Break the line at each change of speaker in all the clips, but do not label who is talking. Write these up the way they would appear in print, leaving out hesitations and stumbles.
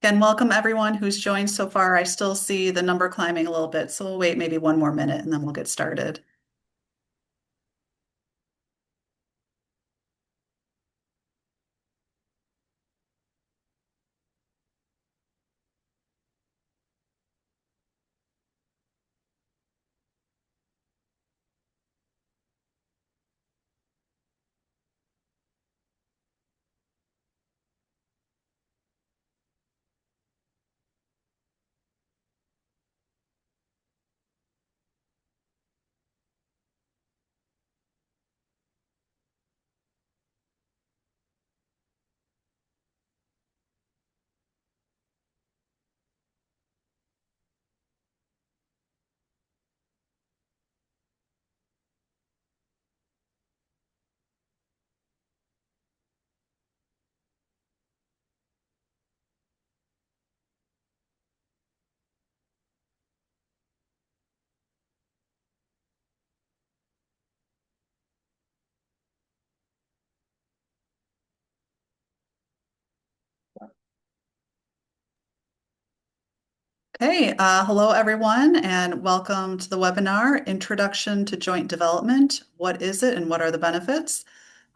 And welcome everyone who's joined so far. I still see the number climbing a little bit, so we'll wait maybe one more minute and then we'll get started. Okay, hello everyone, and welcome to the webinar, Introduction to Joint Development. What is it and what are the benefits?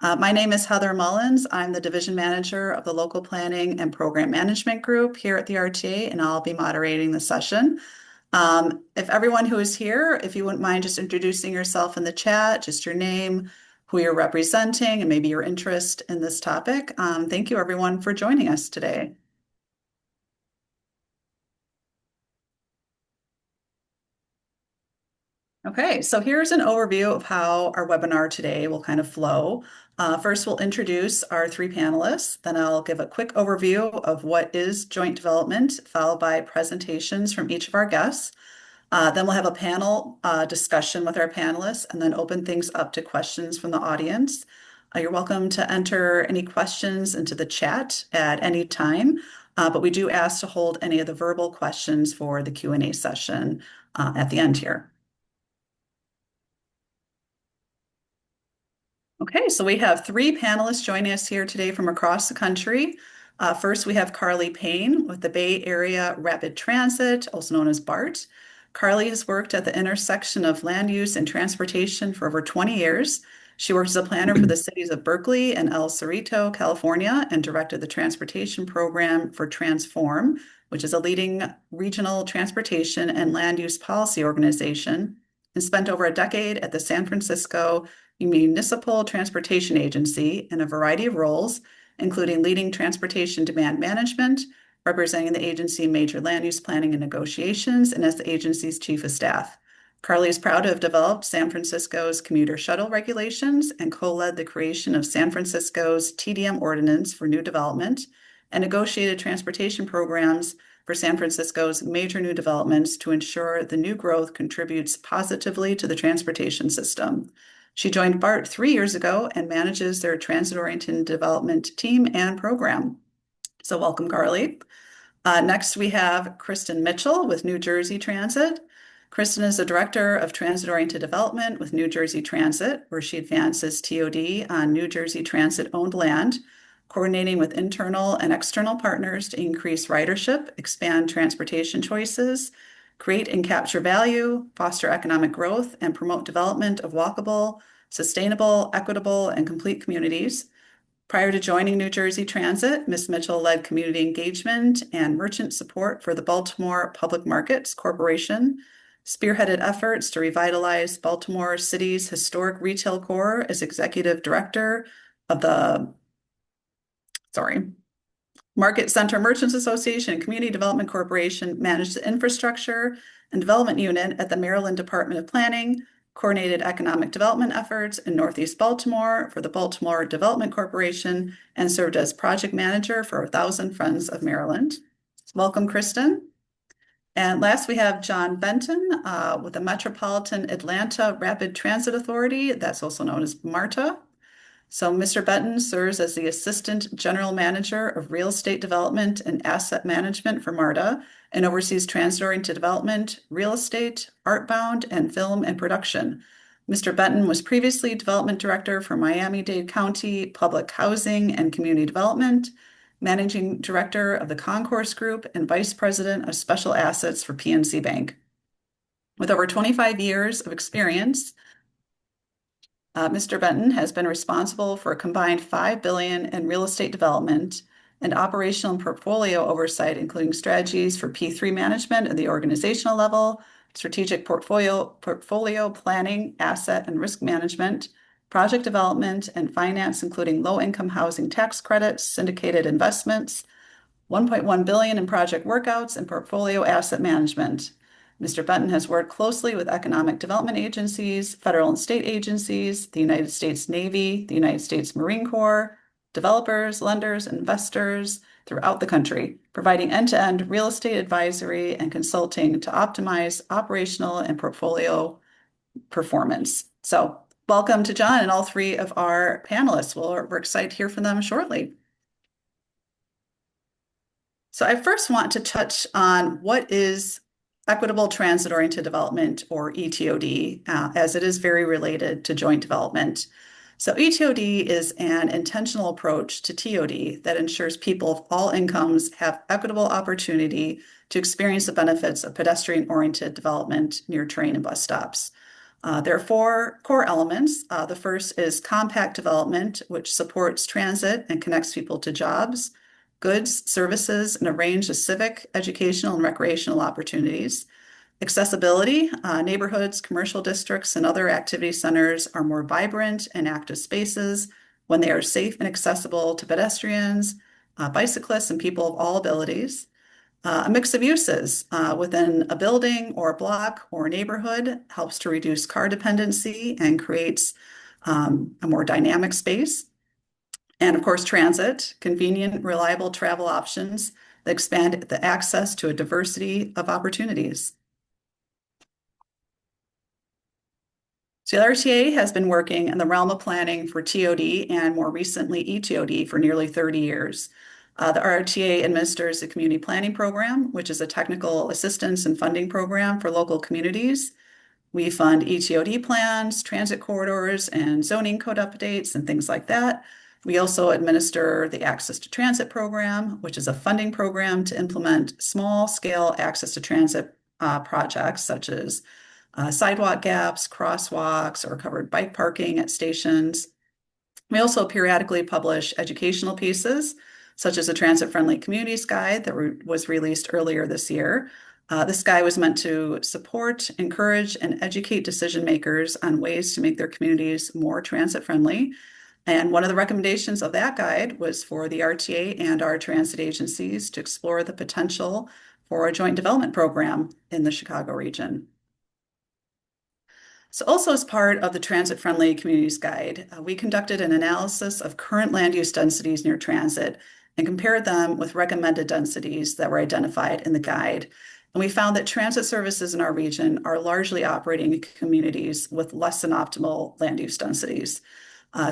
My name is Heather Mullins. I'm the Division Manager of the Local Planning and Program Management Group here at the RTA, and I'll be moderating the session. If everyone who is here, if you wouldn't mind just introducing yourself in the chat, just your name, who you're representing, and maybe your interest in this topic. Thank you everyone for joining us today. Okay, so here's an overview of how our webinar today will kind of flow. First, we'll introduce our three panelists. Then I'll give a quick overview of what is joint development, followed by presentations from each of our guests. Then we'll have a panel discussion with our panelists and then open things up to questions from the audience. You're welcome to enter any questions into the chat at any time, but we do ask to hold any of the verbal questions for the Q&A session at the end here. Okay, so we have three panelists joining us here today from across the country. First, we have Carli Paine with the Bay Area Rapid Transit, also known as BART. Carli has worked at the intersection of land use and transportation for over 20 years. She worked as a planner for the cities of Berkeley and El Cerrito, California, and directed the transportation program for Transform, which is a leading regional transportation and land use policy organization, and spent over a decade at the San Francisco Municipal Transportation Agency in a variety of roles, including leading transportation demand management, representing the agency in major land use planning and negotiations, and as the agency's chief of staff. Carli is proud to have developed San Francisco's commuter shuttle regulations and co-led the creation of San Francisco's TDM ordinance for new development and negotiated transportation programs for San Francisco's major new developments to ensure the new growth contributes positively to the transportation system. She joined BART 3 years ago and manages their transit-oriented development team and program. So welcome, Carli. Next, we have Kristen Mitchell with New Jersey Transit. Kristen is the Director of Transit-Oriented Development with New Jersey Transit, where she advances TOD on New Jersey Transit-owned land, coordinating with internal and external partners to increase ridership, expand transportation choices, create and capture value, foster economic growth, and promote development of walkable, sustainable, equitable, and complete communities. Prior to joining New Jersey Transit, Ms. Mitchell led community engagement and merchant support for the Baltimore Public Markets Corporation, spearheaded efforts to revitalize Baltimore City's historic retail core as executive director of the Market Center Merchants Association and Community Development Corporation, managed the infrastructure and development unit at the Maryland Department of Planning, coordinated economic development efforts in Northeast Baltimore for the Baltimore Development Corporation, and served as project manager for 1,000 Friends of Maryland. Welcome, Kristen. And last, we have John Benton with the Metropolitan Atlanta Rapid Transit Authority, that's also known as MARTA. So Mr. Benton serves as the Assistant General Manager of Real Estate Development and Asset Management for MARTA and oversees transit-oriented development, real estate, artbound, and film and production. Mr. Benton was previously Development Director for Miami-Dade County Public Housing and Community Development, Managing Director of the Concourse Group, and Vice President of Special Assets for PNC Bank. With over 25 years of experience, Mr. Benton has been responsible for a combined $5 billion in real estate development and operational and portfolio oversight, including strategies for P3 management at the organizational level, strategic portfolio planning, asset and risk management, project development, and finance, including low-income housing tax credits, syndicated investments, 1.1 billion in project workouts, and portfolio asset management. Mr. Benton has worked closely with economic development agencies, federal and state agencies, the United States Navy, the United States Marine Corps, developers, lenders, investors throughout the country, providing end-to-end real estate advisory and consulting to optimize operational and portfolio performance. So welcome to John and all three of our panelists. We're excited to hear from them shortly. So I first want to touch on what is equitable transit-oriented development, or ETOD, as it is very related to joint development. So ETOD is an intentional approach to TOD that ensures people of all incomes have equitable opportunity to experience the benefits of pedestrian-oriented development near train and bus stops. There are four core elements. The first is compact development, which supports transit and connects people to jobs, goods, services, and a range of civic, educational, and recreational opportunities. Accessibility, neighborhoods, commercial districts, and other activity centers are more vibrant and active spaces when they are safe and accessible to pedestrians, bicyclists, and people of all abilities. A mix of uses within a building or a block or a neighborhood helps to reduce car dependency and creates a more dynamic space. And of course, transit, convenient, reliable travel options that expand the access to a diversity of opportunities. So the RTA has been working in the realm of planning for TOD and more recently ETOD for nearly 30 years. The RTA administers the Community Planning Program, which is a technical assistance and funding program for local communities. We fund ETOD plans, transit corridors, and zoning code updates and things like that. We also administer the Access to Transit program, which is a funding program to implement small-scale access to transit projects such as sidewalk gaps, crosswalks, or covered bike parking at stations. We also periodically publish educational pieces, such as a transit-friendly communities guide that was released earlier this year. This guide was meant to support, encourage, and educate decision makers on ways to make their communities more transit-friendly. And one of the recommendations of that guide was for the RTA and our transit agencies to explore the potential for a joint development program in the Chicago region. So also as part of the Transit-Friendly Communities Guide, we conducted an analysis of current land use densities near transit and compared them with recommended densities that were identified in the guide. And we found that transit services in our region are largely operating in communities with less than optimal land use densities.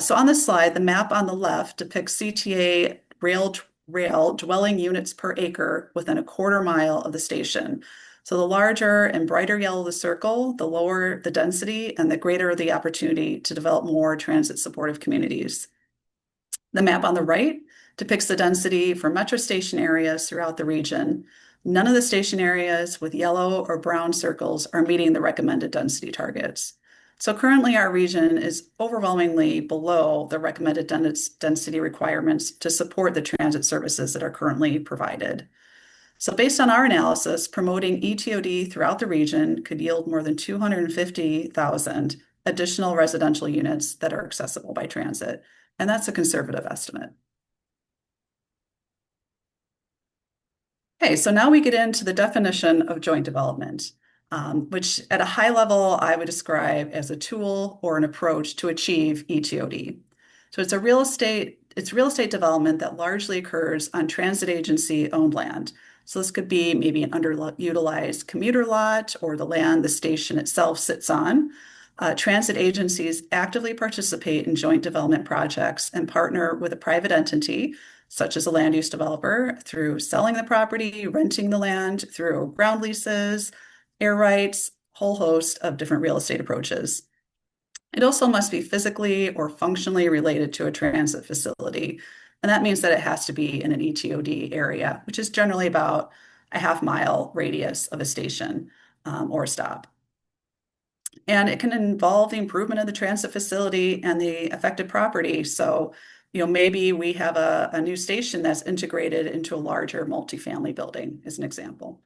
So on this slide, the map on the left depicts CTA rail dwelling units per acre within a quarter mile of the station. So the larger and brighter yellow the circle, the lower the density and the greater the opportunity to develop more transit supportive communities. The map on the right depicts the density for metro station areas throughout the region. None of the station areas with yellow or brown circles are meeting the recommended density targets. So currently our region is overwhelmingly below the recommended density requirements to support the transit services that are currently provided. So based on our analysis, promoting ETOD throughout the region could yield more than 250,000 additional residential units that are accessible by transit. And that's a conservative estimate. Okay, so now we get into the definition of joint development, which at a high level, I would describe as a tool or an approach to achieve ETOD. So it's real estate development that largely occurs on transit agency owned land. So this could be maybe an underutilized commuter lot or the land the station itself sits on. Transit agencies actively participate in joint development projects and partner with a private entity, such as a land use developer, through selling the property, renting the land, through ground leases, air rights, whole host of different real estate approaches. It also must be physically or functionally related to a transit facility. And that means that it has to be in an ETOD area, which is generally about a half-mile radius of a station or a stop. And it can involve the improvement of the transit facility and the affected property. So, maybe we have a new station that's integrated into a larger multifamily building, as an example.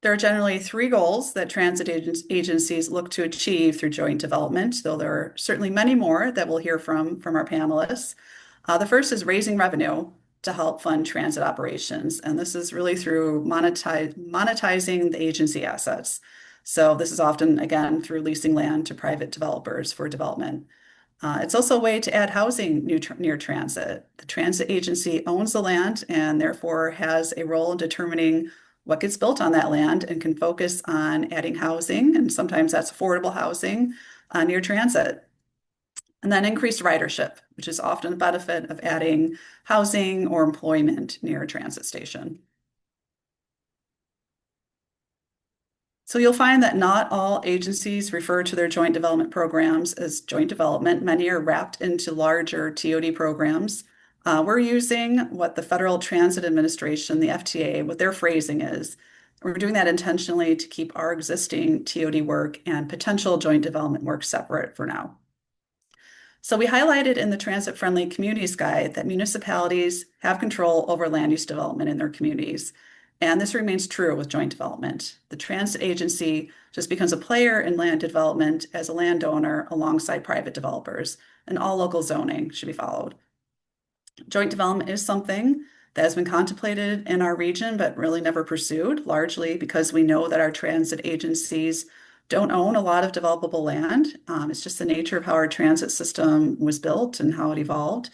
There are generally three goals that transit agencies look to achieve through joint development, though there are certainly many more that we'll hear from our panelists. The first is raising revenue to help fund transit operations, and this is really through monetizing the agency assets. So this is often, again, through leasing land to private developers for development. It's also a way to add housing near transit. The transit agency owns the land and therefore has a role in determining what gets built on that land and can focus on adding housing, and sometimes that's affordable housing near transit. And then increased ridership, which is often a benefit of adding housing or employment near a transit station. So you'll find that not all agencies refer to their joint development programs as joint development. Many are wrapped into larger TOD programs. We're using what the Federal Transit Administration, the FTA, what their phrasing is. We're doing that intentionally to keep our existing TOD work and potential joint development work separate for now. So we highlighted in the Transit Friendly Communities Guide that municipalities have control over land use development in their communities. And this remains true with joint development. The transit agency just becomes a player in land development as a landowner alongside private developers, and all local zoning should be followed. Joint development is something that has been contemplated in our region, but really never pursued, largely because we know that our transit agencies don't own a lot of developable land. It's just the nature of how our transit system was built and how it evolved.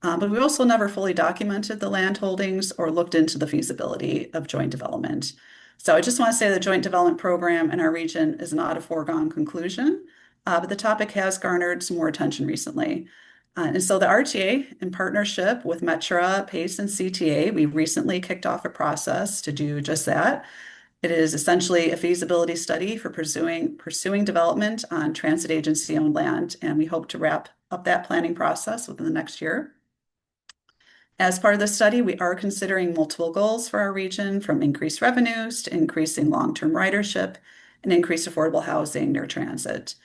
But we also never fully documented the land holdings or looked into the feasibility of joint development. So I just want to say the joint development program in our region is not a foregone conclusion, but the topic has garnered some more attention recently. And so the RTA, in partnership with Metra, Pace, and CTA, we recently kicked off a process to do just that. It is essentially a feasibility study for pursuing development on transit agency-owned land, and we hope to wrap up that planning process within the next year. As part of the study, we are considering multiple goals for our region, from increased revenues to increasing long-term ridership and increased affordable housing near transit.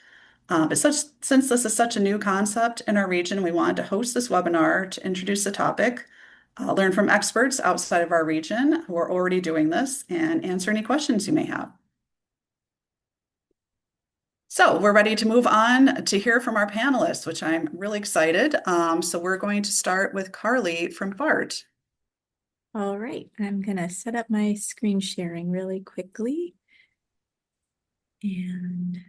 But since this is such a new concept in our region, we wanted to host this webinar to introduce the topic, learn from experts outside of our region who are already doing this, and answer any questions you may have. So we're ready to move on to hear from our panelists, which I'm really excited. So we're going to start with Carli from BART.
All right, I'm gonna set up my screen sharing really quickly. And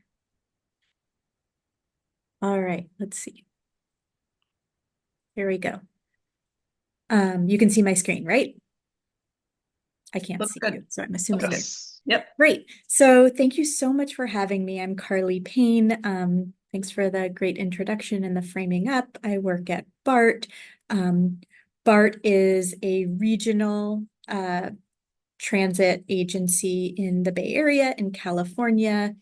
all right, let's see. Here we go. You can see my screen, right? I can't
Looks
see
good.
you, so I'm assuming.
Yes. Yep.
Great. So thank you so much for having me. I'm Carli Paine. Thanks for the great introduction and the framing up. I work at BART. BART is a regional transit agency in the Bay Area in California.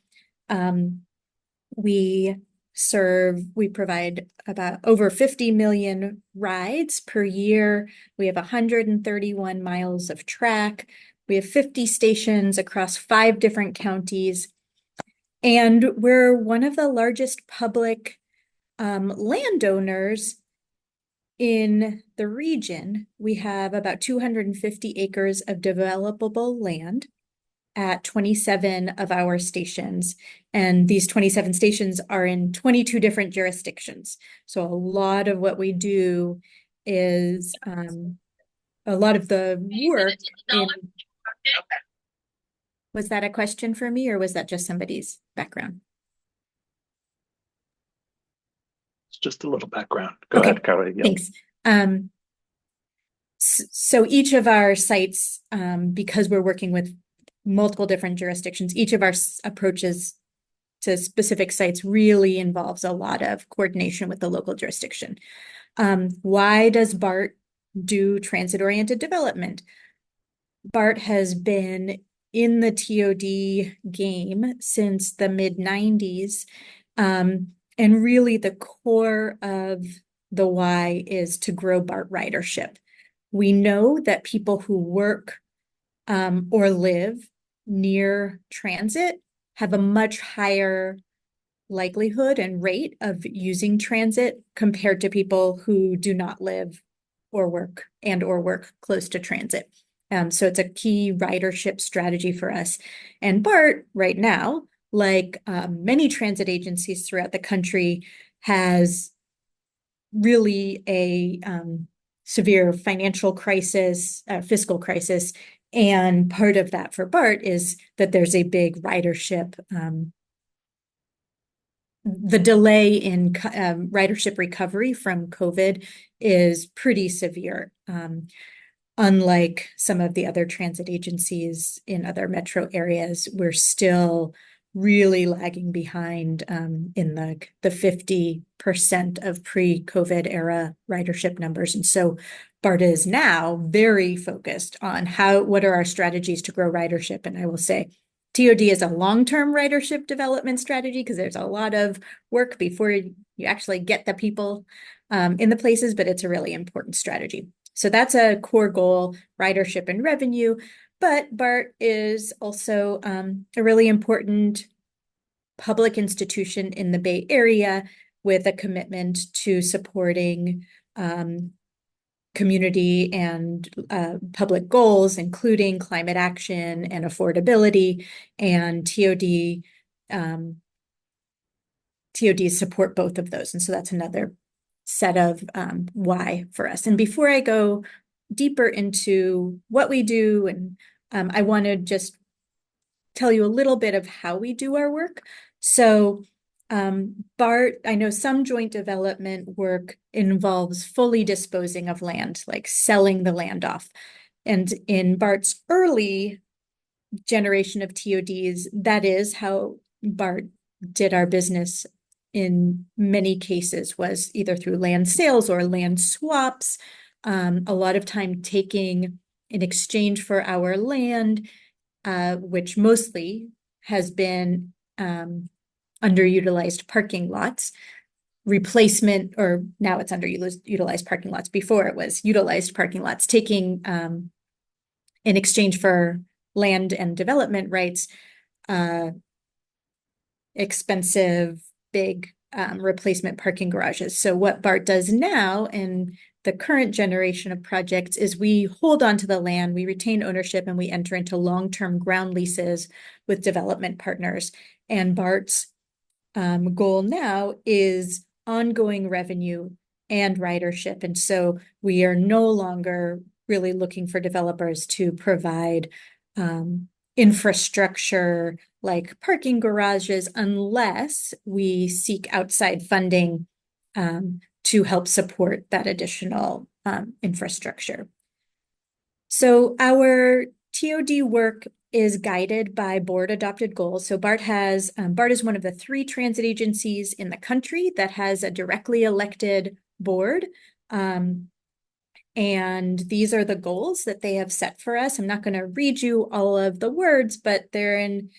We provide about over 50 million rides per year. We have 131 miles of track. We have 50 stations across 5 different counties. And we're one of the largest public landowners in the region. We have about 250 acres of developable land at 27 of our stations. And these 27 stations are in 22 different jurisdictions. So a lot of what we do is a lot of the work in... Was that a question for me, or was that just somebody's background?
It's just a little background. Go ahead, Carli.
Yep. Thanks. So each of our sites, because we're working with multiple different jurisdictions, each of our approaches to specific sites really involves a lot of coordination with the local jurisdiction. Why does BART do transit-oriented development? BART has been in the TOD game since the mid-90s. And really the core of the why is to grow BART ridership. We know that people who work or live near transit have a much higher likelihood and rate of using transit compared to people who do not live or work close to transit. So it's a key ridership strategy for us. And BART right now, like many transit agencies throughout the country, has really a severe financial crisis, fiscal crisis. And part of that for BART is that there's a big ridership. The delay in ridership recovery from COVID is pretty severe. Unlike some of the other transit agencies in other metro areas, we're still really lagging behind in the 50% of pre-COVID era ridership numbers. And so BART is now very focused on what are our strategies to grow ridership. And I will say TOD is a long-term ridership development strategy because there's a lot of work before you actually get the people in the places, but it's a really important strategy. So that's a core goal, ridership and revenue. But BART is also a really important public institution in the Bay Area with a commitment to supporting community and public goals, including climate action and affordability, and TODs support both of those. And so that's another set of why for us. And before I go deeper into what we do, and I want to just tell you a little bit of how we do our work. So BART, I know some joint development work involves fully disposing of land, like selling the land off. And in BART's early generation of TODs, that is how BART did our business in many cases, was either through land sales or land swaps, a lot of time taking in exchange for our land, which mostly has been underutilized parking lots, replacement, or now it's underutilized parking lots. Before it was utilized parking lots, taking in exchange for land and development rights, expensive, big replacement parking garages. So what BART does now in the current generation of projects is we hold on to the land, we retain ownership, and we enter into long-term ground leases with development partners. And BART's goal now is ongoing revenue and ridership. And so we are no longer really looking for developers to provide infrastructure like parking garages unless we seek outside funding to help support that additional infrastructure. So our TOD work is guided by board adopted goals. So BART is one of the 3 transit agencies in the country that has a directly elected board. And these are the goals that they have set for us. I'm not going to read you all of the words, but they're in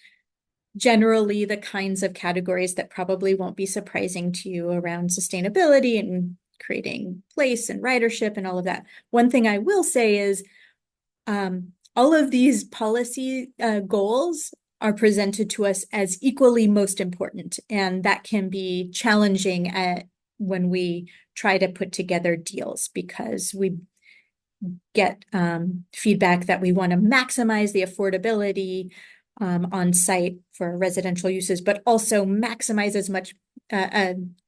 generally the kinds of categories that probably won't be surprising to you around sustainability and creating place and ridership and all of that. One thing I will say is all of these policy goals are presented to us as equally most important, and that can be challenging when we try to put together deals because we get feedback that we want to maximize the affordability on site for residential uses, but also maximize as much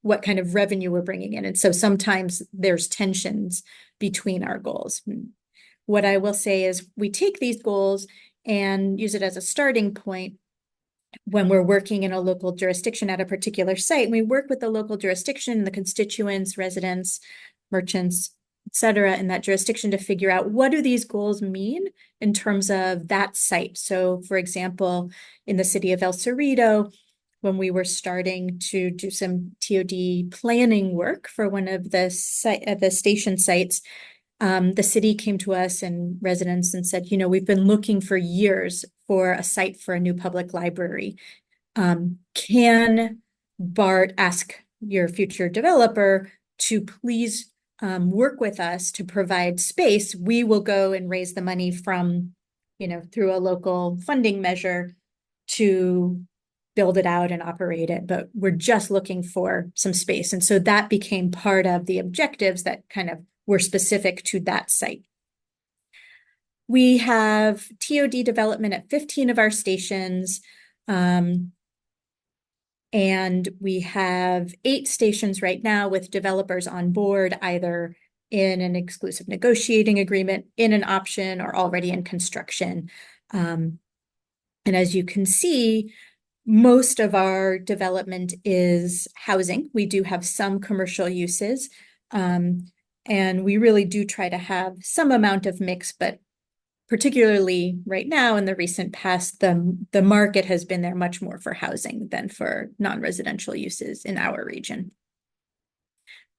what kind of revenue we're bringing in. And so sometimes there's tensions between our goals. What I will say is we take these goals and use it as a starting point when we're working in a local jurisdiction at a particular site. And we work with the local jurisdiction, the constituents, residents, merchants, et cetera, in that jurisdiction to figure out what do these goals mean in terms of that site. So for example, in the city of El Cerrito, when we were starting to do some TOD planning work for one of the station sites, the city came to us and residents and said, you know, we've been looking for years for a site for a new public library. Can BART ask your future developer to please work with us to provide space. We will go and raise the money from, through a local funding measure to build it out and operate it, but we're just looking for some space. And so that became part of the objectives that kind of were specific to that site. We have TOD development at 15 of our stations, and we have 8 stations right now with developers on board, either in an exclusive negotiating agreement, in an option, or already in construction. And as you can see, most of our development is housing. We do have some commercial uses, and we really do try to have some amount of mix, but particularly right now in the recent past, the market has been there much more for housing than for non-residential uses in our region.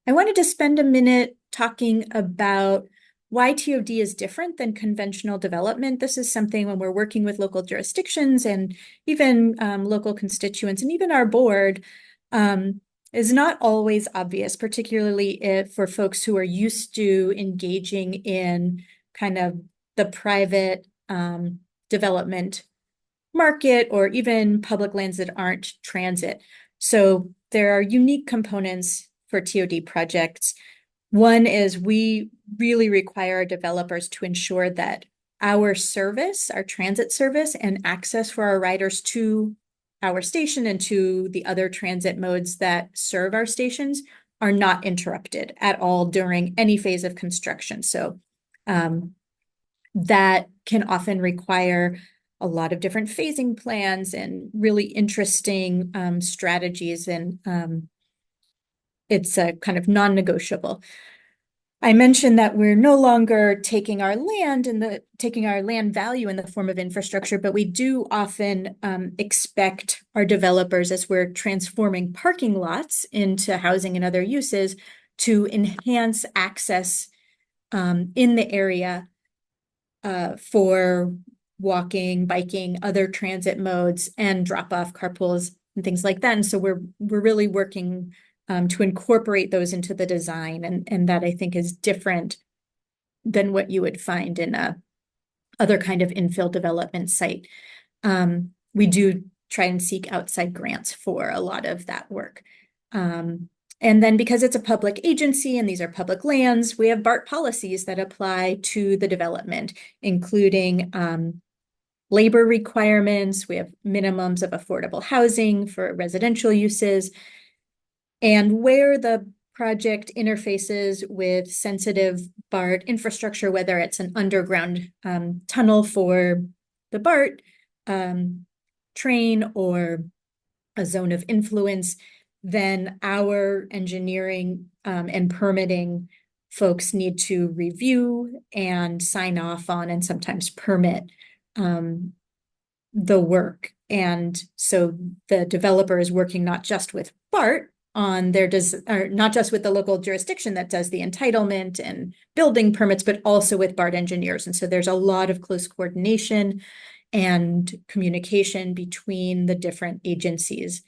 I wanted to spend a minute talking about why TOD is different than conventional development. This is something when we're working with local jurisdictions and even local constituents and even our board is not always obvious, particularly for folks who are used to engaging in kind of the private development market or even public lands that aren't transit. So there are unique components for TOD projects. One is we really require our developers to ensure that our service, our transit service, and access for our riders to our station and to the other transit modes that serve our stations are not interrupted at all during any phase of construction. So that can often require a lot of different phasing plans and really interesting strategies, and it's a kind of non-negotiable. I mentioned that we're no longer taking our land value in the form of infrastructure, but we do often expect our developers, as we're transforming parking lots into housing and other uses, to enhance access in the area for walking, biking, other transit modes, and drop-off carpools and things like that. And so we're really working to incorporate those into the design, and that I think is different than what you would find in a other kind of infill development site. We do try and seek outside grants for a lot of that work. And then because it's a public agency and these are public lands, we have BART policies that apply to the development, including labor requirements. We have minimums of affordable housing for residential uses. And where the project interfaces with sensitive BART infrastructure, whether it's an underground tunnel for the BART train or a zone of influence, then our engineering and permitting folks need to review and sign off on and sometimes permit the work. And so the developer is working not just with BART on their or not just with the local jurisdiction that does the entitlement and building permits, but also with BART engineers. And so there's a lot of close coordination and communication between the different agencies.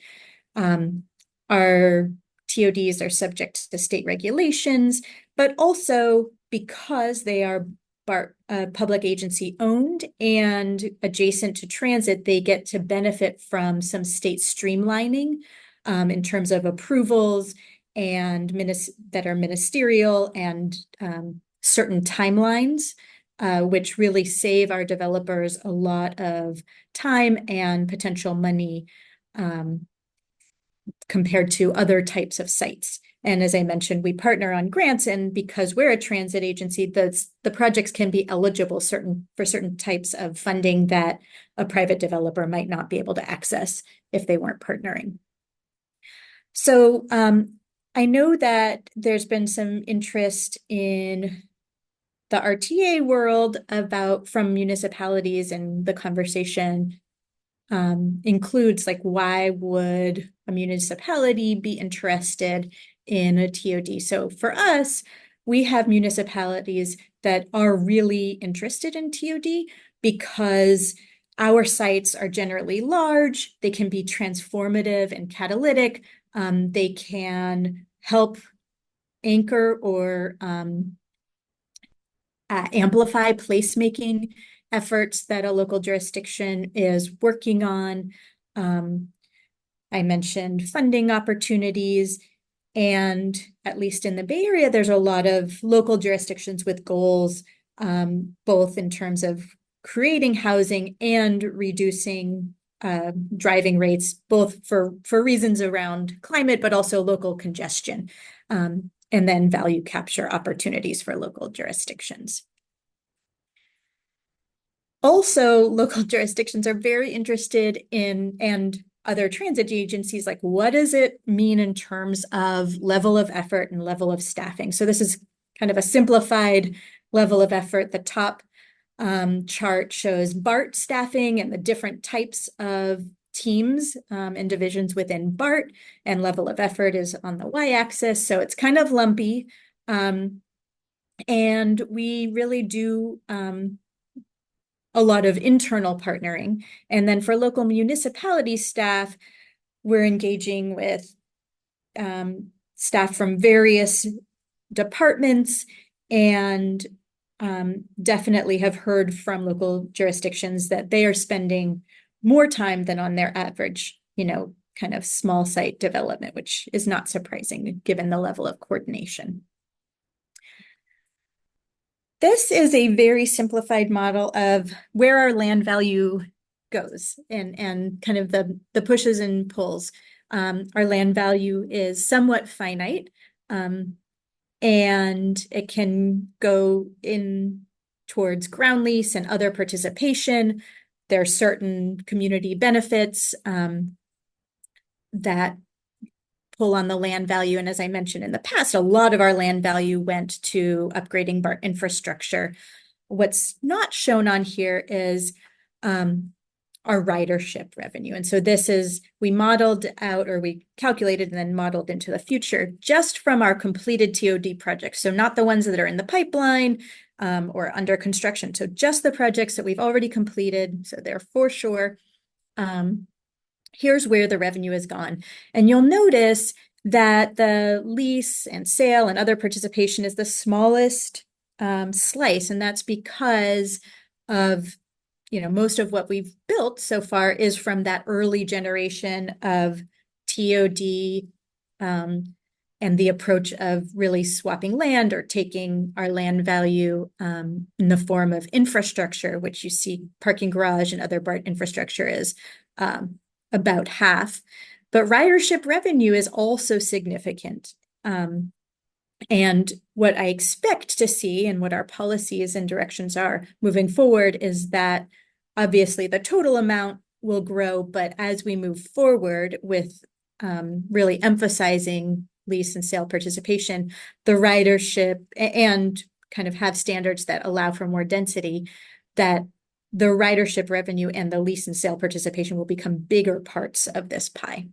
Our TODs are subject to state regulations, but also because they are BART public agency owned and adjacent to transit, they get to benefit from some state streamlining in terms of approvals and that are ministerial and certain timelines, which really save our developers a lot of time and potential money compared to other types of sites. And as I mentioned, we partner on grants, and because we're a transit agency, the projects can be eligible for certain types of funding that a private developer might not be able to access if they weren't partnering. So I know that there's been some interest in the RTA world from municipalities, and the conversation includes like, why would a municipality be interested in a TOD? So for us, we have municipalities that are really interested in TOD because Our sites are generally large. They can be transformative and catalytic. They can help anchor or amplify placemaking efforts that a local jurisdiction is working on. I mentioned funding opportunities, and at least in the Bay Area, there's a lot of local jurisdictions with goals, both in terms of creating housing and reducing driving rates, both for reasons around climate, but also local congestion, and then value capture opportunities for local jurisdictions. Also, local jurisdictions are very interested in, and other transit agencies, like, what does it mean in terms of level of effort and level of staffing? So this is kind of a simplified level of effort. The top chart shows BART staffing and the different types of teams and divisions within BART, and level of effort is on the y-axis. So it's kind of lumpy. And we really do a lot of internal partnering. And then for local municipality staff, we're engaging with staff from various departments, and definitely have heard from local jurisdictions that they are spending more time than on their average, kind of small site development, which is not surprising given the level of coordination. This is a very simplified model of where our land value goes, and kind of the pushes and pulls. Our land value is somewhat finite, and it can go in towards ground lease and other participation. There are certain community benefits that pull on the land value. And as I mentioned in the past, a lot of our land value went to upgrading BART infrastructure. What's not shown on here is our ridership revenue. And so this is, we modeled out, or we calculated and then modeled into the future just from our completed TOD projects. So not the ones that are in the pipeline or under construction. So just the projects that we've already completed. So they're for sure. Here's where the revenue is gone. And you'll notice that the lease and sale and other participation is the smallest slice. And that's because of, most of what we've built so far is from that early generation of TOD and the approach of really swapping land or taking our land value in the form of infrastructure, which you see parking garage and other BART infrastructure is about half. But ridership revenue is also significant. And what I expect to see, and what our policies and directions are moving forward, is that obviously the total amount will grow, but as we move forward with really emphasizing lease and sale participation, the ridership, and kind of have standards that allow for more density, that the ridership revenue and the lease and sale participation will become bigger parts of this pie.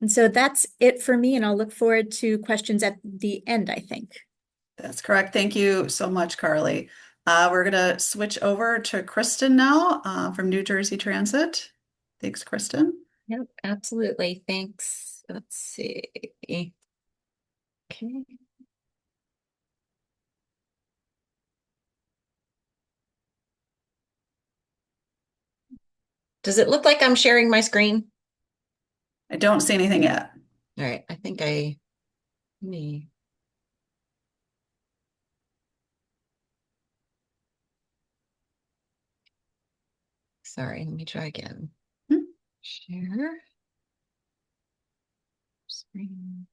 And so that's it for me, and I'll look forward to questions at the end, I think.
That's correct. Thank you so much, Carli. We're going to switch over to Kristen now from New Jersey Transit. Thanks, Kristen.
Yep, absolutely. Thanks. Let's see. Okay. Does it look like I'm sharing my screen?
I don't see anything yet.
All right, I think me. Sorry, let me try again. Share screen.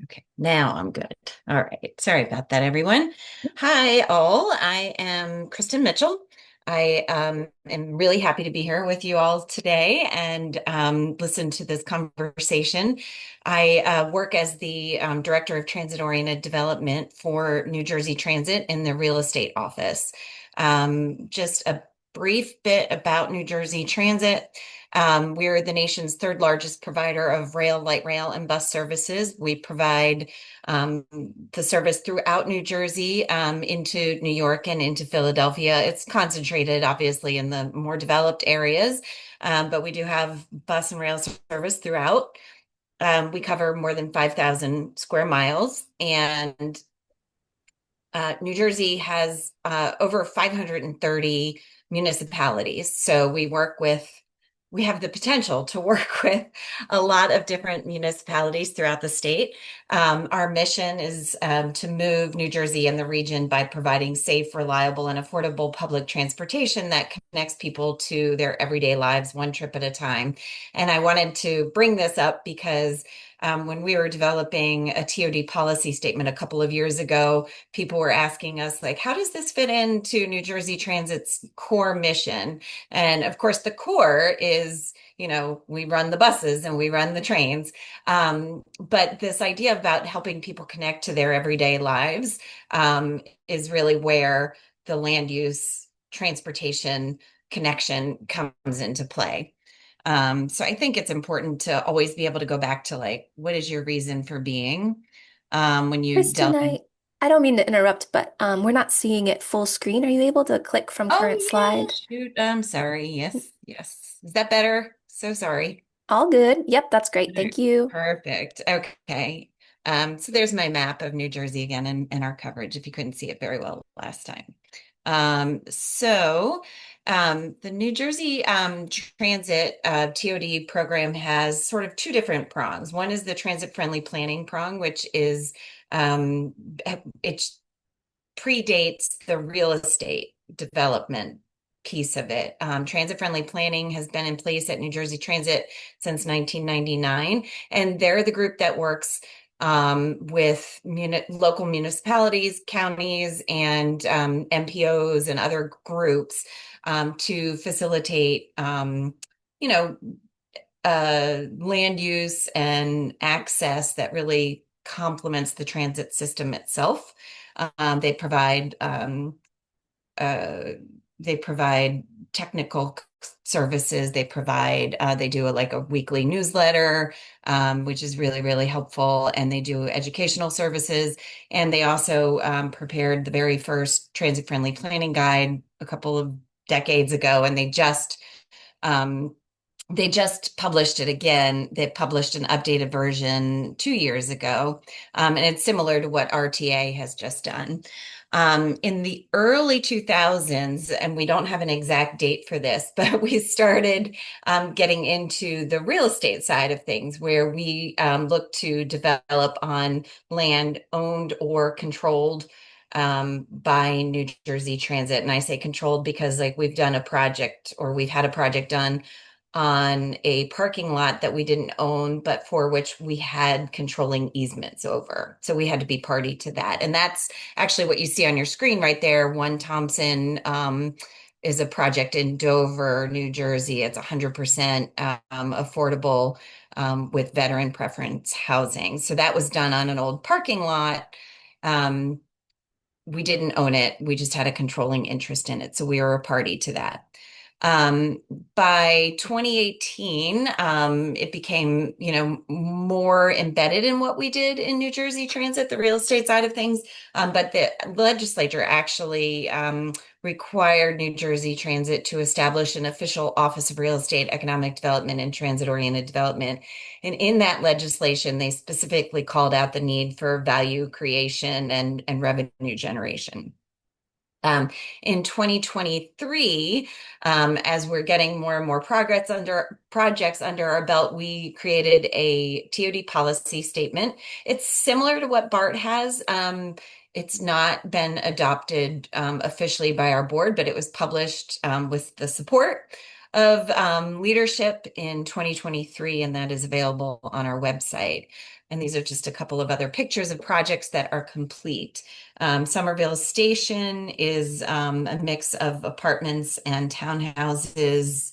Okay, now I'm good. All right. Sorry about that, everyone. Hi, all. I am Kristen Mitchell. I am really happy to be here with you all today and listen to this conversation. I work as the Director of Transit-Oriented Development for New Jersey Transit in the real estate office. Just a brief bit about New Jersey Transit. We're the nation's third largest provider of rail, light rail, and bus services. We provide the service throughout New Jersey, into New York and into Philadelphia. It's concentrated, obviously, in the more developed areas, but we do have bus and rail service throughout. We cover more than 5,000 square miles, and New Jersey has over 530 municipalities. So we have the potential to work with a lot of different municipalities throughout the state. Our mission is to move New Jersey and the region by providing safe, reliable, and affordable public transportation that connects people to their everyday lives one trip at a time. And I wanted to bring this up because when we were developing a TOD policy statement a couple of years ago, people were asking us, like, how does this fit into New Jersey Transit's core mission? And of course, the core is, we run the buses and we run the trains. But this idea about helping people connect to their everyday lives is really where the land use transportation connection comes into play. So I think it's important to always be able to go back to, like, what is your reason for being when you
Kristen,
delve in.
I don't mean to interrupt, but we're not seeing it full screen. Are you able to click from current
Oh, yeah,
slide?
shoot. I'm sorry. Yes, yes. Is that better? So sorry.
All good. Yep, that's great.
Okay,
Thank you.
perfect. Okay. So there's my map of New Jersey again and our coverage, if you couldn't see it very well last time. The New Jersey Transit TOD program has sort of two different prongs. One is the transit-friendly planning prong, which is it predates the real estate development piece of it. Transit-friendly planning has been in place at New Jersey Transit since 1999, and they're the group that works with local municipalities, counties, and MPOs and other groups to facilitate, land use and access that really complements the transit system itself. They provide technical services. They do a weekly newsletter, which is really, really helpful. And they do educational services. And they also prepared the very first transit-friendly planning guide a couple of decades ago. And they just published it again. They published an updated version 2 years ago, and it's similar to what RTA has just done. In the early 2000s, and we don't have an exact date for this, but we started getting into the real estate side of things, where we look to develop on land owned or controlled by New Jersey Transit. And I say controlled because, like, we've had a project done on a parking lot that we didn't own, but for which we had controlling easements over. So we had to be party to that. And that's actually what you see on your screen right there. One Thompson is a project in Dover, New Jersey. It's 100% affordable with veteran preference housing. So that was done on an old parking lot. We didn't own it. We just had a controlling interest in it. So we were a party to that. By 2018, it became, more embedded in what we did in New Jersey Transit, the real estate side of things. But the legislature actually required New Jersey Transit to establish an official Office of Real Estate, Economic Development, and Transit-Oriented Development. And in that legislation, they specifically called out the need for value creation and revenue generation. In 2023, as we're getting more and more projects under our belt, we created a TOD policy statement. It's similar to what BART has. It's not been adopted officially by our board, but it was published with the support of leadership in 2023, and that is available on our website. And these are just a couple of other pictures of projects that are complete. Somerville Station is a mix of apartments and townhouses,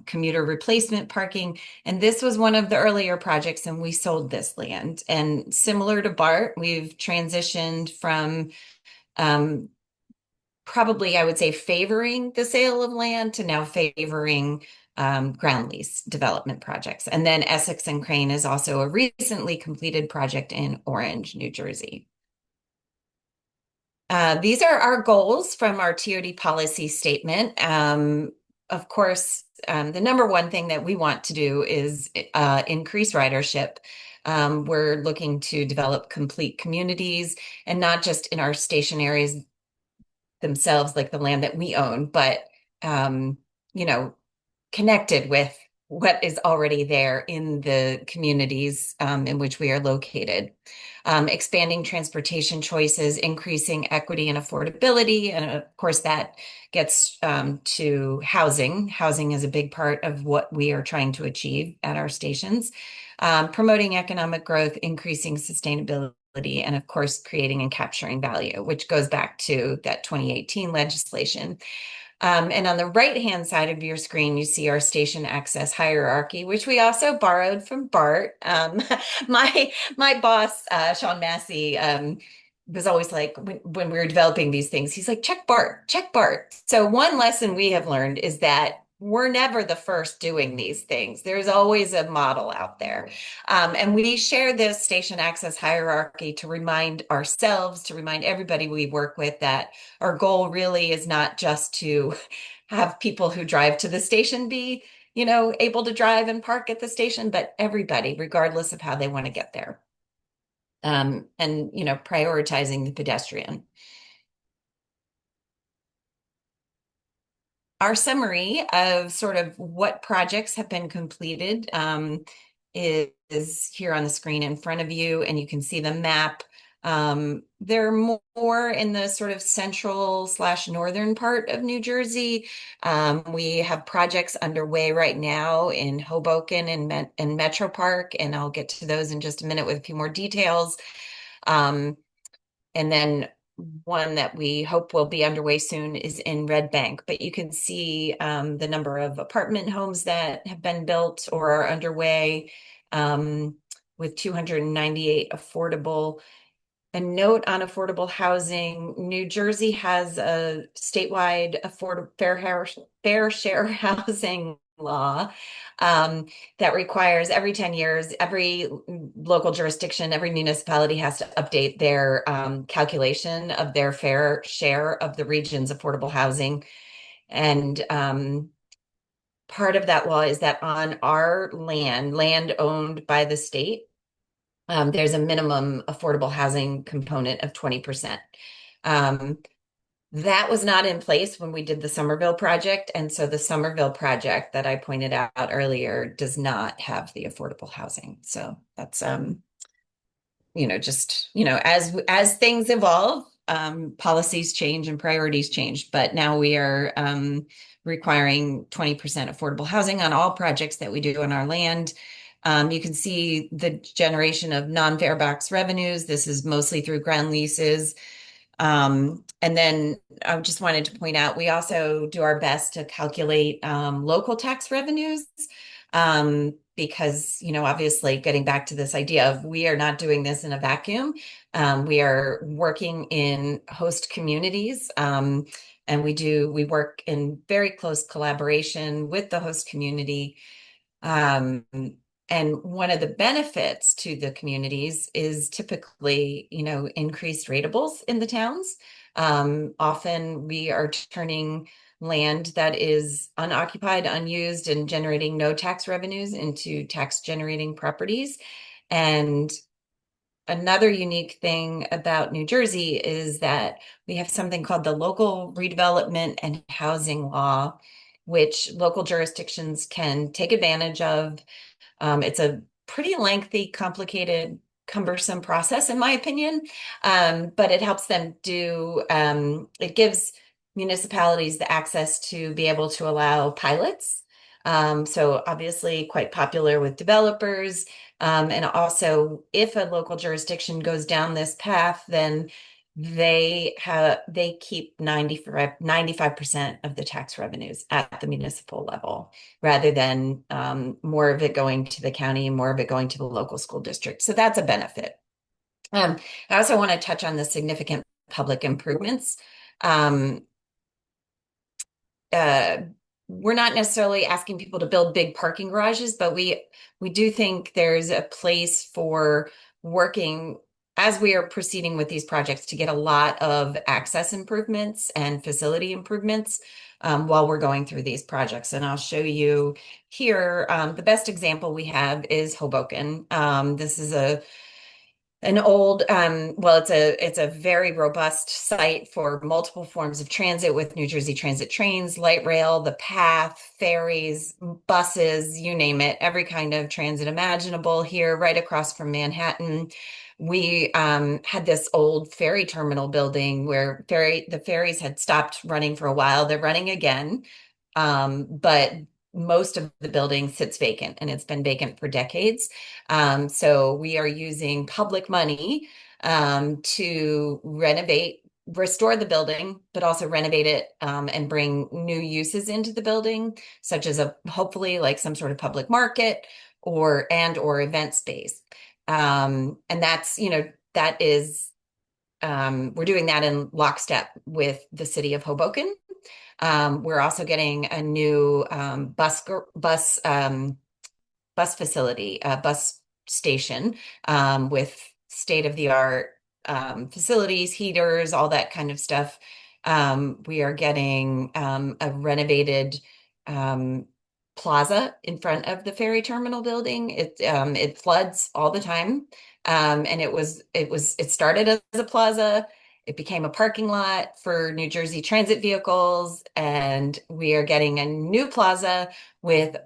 commuter replacement parking. And this was one of the earlier projects, and we sold this land. And similar to BART, we've transitioned from probably, I would say, favoring the sale of land to now favoring ground lease development projects. And then Essex and Crane is also a recently completed project in Orange, New Jersey. These are our goals from our TOD policy statement. Of course, the number one thing that we want to do is increase ridership. We're looking to develop complete communities, and not just in our station areas themselves, like the land that we own, but you know, connected with what is already there in the communities in which we are located. Expanding transportation choices, increasing equity and affordability, and of course that gets to housing. Housing is a big part of what we are trying to achieve at our stations. Promoting economic growth, increasing sustainability, and of course, creating and capturing value, which goes back to that 2018 legislation. And on the right-hand side of your screen, you see our station access hierarchy, which we also borrowed from BART. My boss, Sean Massey, was always like, when we were developing these things, he's like, check BART, check BART. So one lesson we have learned is that we're never the first doing these things. There's always a model out there. And we share this station access hierarchy to remind ourselves, to remind everybody we work with, that our goal really is not just to have people who drive to the station be, able to drive and park at the station, but everybody, regardless of how they want to get there. And, prioritizing the pedestrian. Our summary of sort of what projects have been completed is here on the screen in front of you, and you can see the map. They're more in the sort of central/northern part of New Jersey. We have projects underway right now in Hoboken and Metro Park, and I'll get to those in just a minute with a few more details. And then one that we hope will be underway soon is in Red Bank, but you can see the number of apartment homes that have been built or are underway, with 298 affordable. A note on affordable housing: New Jersey has a statewide fair share housing law that requires every 10 years, every local jurisdiction, every municipality has to update their calculation of their fair share of the region's affordable housing. And part of that law is that on our land owned by the state, there's a minimum affordable housing component of 20%. That was not in place when we did the Somerville project. And so the Somerville project that I pointed out earlier does not have the affordable housing. So that's, as things evolve, policies change and priorities change. But now we are requiring 20% affordable housing on all projects that we do on our land. You can see the generation of non-fare box revenues. This is mostly through ground leases. And then I just wanted to point out, we also do our best to calculate local tax revenues, because, obviously getting back to this idea of we are not doing this in a vacuum. We are working in host communities, and we work in very close collaboration with the host community. And one of the benefits to the communities is typically, increased ratables in the towns. Often we are turning land that is unoccupied, unused, and generating no tax revenues into tax generating properties. And another unique thing about New Jersey is that we have something called the Local Redevelopment and Housing Law, which local jurisdictions can take advantage of. It's a pretty lengthy, complicated, cumbersome process, in my opinion, but it helps them it gives municipalities the access to be able to allow pilots. So obviously quite popular with developers. And also, if a local jurisdiction goes down this path, then they keep 95% of the tax revenues at the municipal level, rather than more of it going to the county and more of it going to the local school district. So that's a benefit. I also want to touch on the significant public improvements. we're not necessarily asking people to build big parking garages, but we do think there's a place for working as we are proceeding with these projects to get a lot of access improvements and facility improvements while we're going through these projects. And I'll show you here, the best example we have is Hoboken. This is an old, well, it's a very robust site for multiple forms of transit with New Jersey Transit trains, light rail, the path, ferries, buses, you name it, every kind of transit imaginable here, right across from Manhattan. We had this old ferry terminal building where the ferries had stopped running for a while. They're running again, but most of the building sits vacant, and it's been vacant for decades. So we are using public money to restore the building, but also renovate it and bring new uses into the building, such as hopefully like some sort of public market or event space. And that's, that is, we're doing that in lockstep with the city of Hoboken. We're also getting a new bus facility, bus station with state-of-the-art facilities, heaters, all that kind of stuff. We are getting a renovated plaza in front of the ferry terminal building. It floods all the time, and it started as a plaza. It became a parking lot for New Jersey Transit vehicles, and we are getting a new plaza with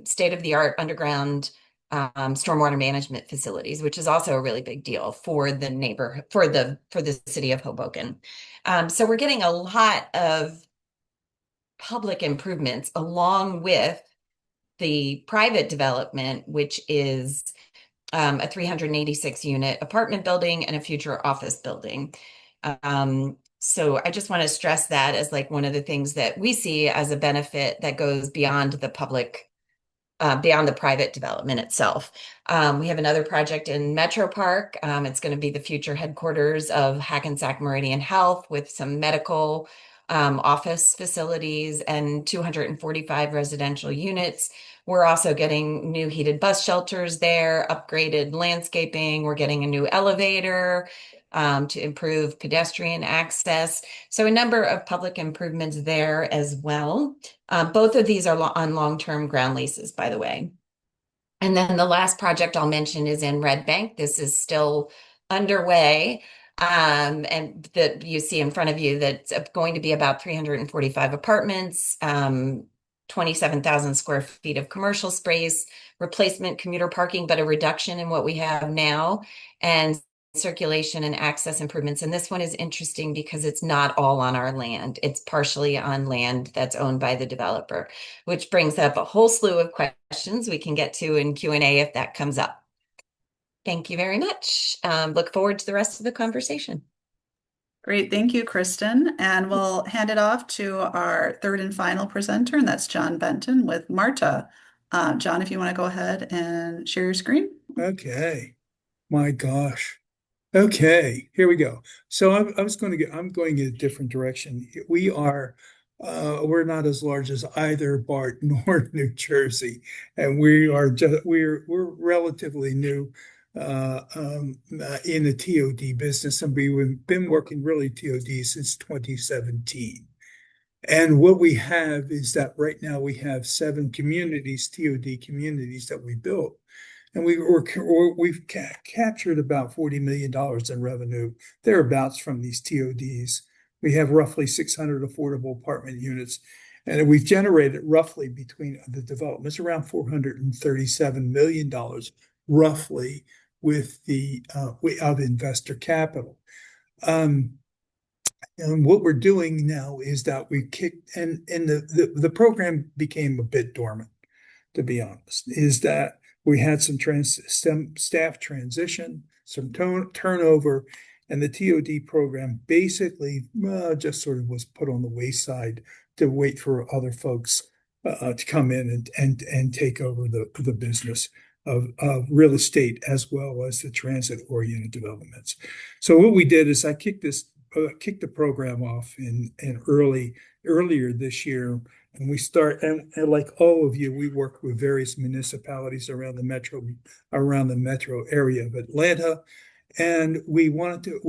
state-of-the-art underground stormwater management facilities, which is also a really big deal for the neighborhood, for the city of Hoboken. So we're getting a lot of public improvements along with the private development, which is a 386 unit apartment building and a future office building. So I just want to stress that as like one of the things that we see as a benefit that goes beyond the private development itself. We have another project in Metro Park. It's going to be the future headquarters of Hackensack Meridian Health with some medical office facilities and 245 residential units. We're also getting new heated bus shelters there, upgraded landscaping. We're getting a new elevator to improve pedestrian access. So a number of public improvements there as well. Both of these are on long-term ground leases, by the way. And then the last project I'll mention is in Red Bank. This is still underway. And that you see in front of you, that's going to be about 345 apartments, 27,000 square feet of commercial space, replacement commuter parking, but a reduction in what we have now, and circulation and access improvements. And this one is interesting because it's not all on our land. It's partially on land that's owned by the developer, which brings up a whole slew of questions we can get to in Q&A if that comes up. Thank you very much. Look forward to the rest of the conversation.
Great, thank you, Kristen. And we'll hand it off to our third and final presenter, and that's John Benton with MARTA. John, if you want to go ahead and share your screen.
Okay. My gosh. Okay, here we go. So I'm going in a different direction. We're not as large as either BART nor New Jersey, and we're relatively new in the TOD business, and we've been working really TOD since 2017. And what we have is that right now we have 7 communities, TOD communities that we built. And we've captured about $40 million in revenue, thereabouts, from these TODs. We have roughly 600 affordable apartment units, and we've generated roughly between the developments around $437 million, roughly, with the of investor capital. And what we're doing now is that we kicked, and the program became a bit dormant, to be honest, is that we had some staff transition, some turnover, and the TOD program basically just sort of was put on the wayside to wait for other folks to come in and take over the business of real estate as well as the transit-oriented developments. So what we did is I kicked the program off in early earlier this year. And we start, and like all of you, we work with various municipalities around the metro area of Atlanta. And we want to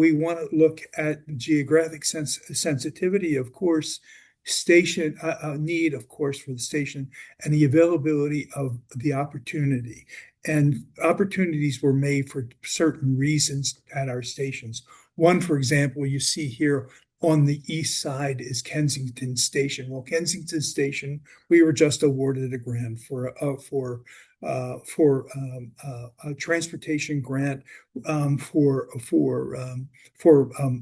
look at geographic sensitivity, of course, station need, of course, for the station, and the availability of the opportunity. And opportunities were made for certain reasons at our stations. One, for example, you see here on the east side is Kensington Station. Well, Kensington Station, we were just awarded a grant for a transportation grant for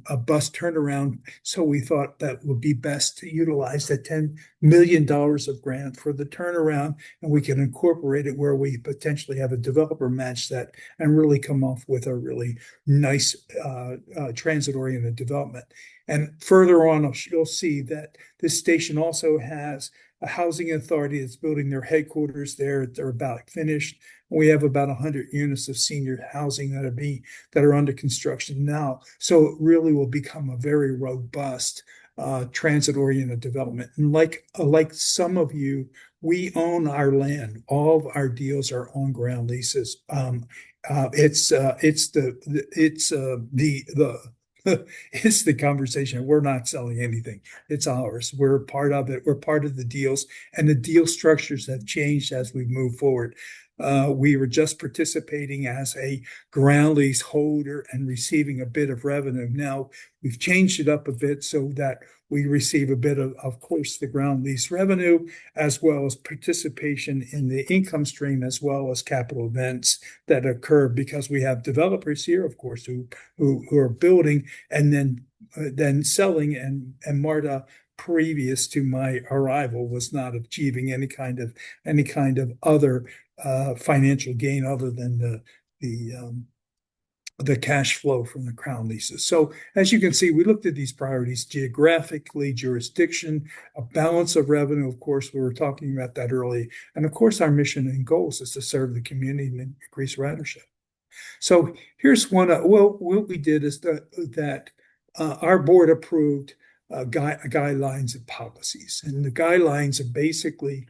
a bus turnaround. So we thought that would be best to utilize the $10 million of grant for the turnaround, and we can incorporate it where we potentially have a developer match that and really come off with a really nice transit-oriented development. And further on, you'll see that this station also has a housing authority that's building their headquarters there. They're about finished. We have about 100 units of senior housing that are under construction now. So it really will become a very robust transit-oriented development. And like some of you, we own our land. All of our deals are on ground leases. It's the conversation. We're not selling anything. It's ours. We're part of it. We're part of the deals, and the deal structures have changed as we move forward. We were just participating as a ground lease holder and receiving a bit of revenue. Now we've changed it up a bit so that we receive a bit of course, the ground lease revenue, as well as participation in the income stream, as well as capital events that occur, because we have developers here, of course, who are building and then selling, and MARTA, previous to my arrival, was not achieving any kind of other financial gain other than the cash flow from the crown leases. So as you can see, we looked at these priorities geographically, jurisdiction, a balance of revenue. Of course, we were talking about that early. And of course, our mission and goals is to serve the community and increase ridership. So here's one. What we did is that our board approved guidelines and policies, and the guidelines are basically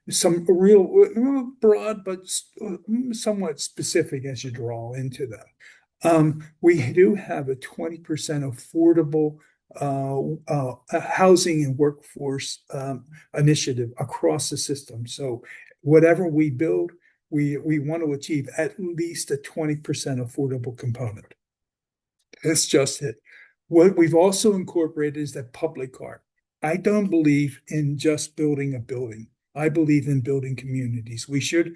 some real broad but somewhat specific as you draw into them. We do have a 20% affordable housing and workforce initiative across the system. So whatever we build, we want to achieve at least a 20% affordable component. That's just it. What we've also incorporated is that public art. I don't believe in just building a building. I believe in building communities. We should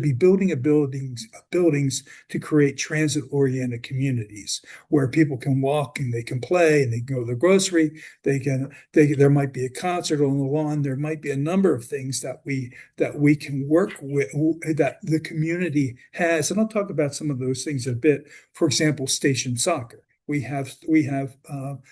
be building buildings to create transit-oriented communities where people can walk and they can play and they can go to the grocery. There might be a concert on the lawn. There might be a number of things that we can work with, that the community has. And I'll talk about some of those things in a bit. For example, station soccer. We have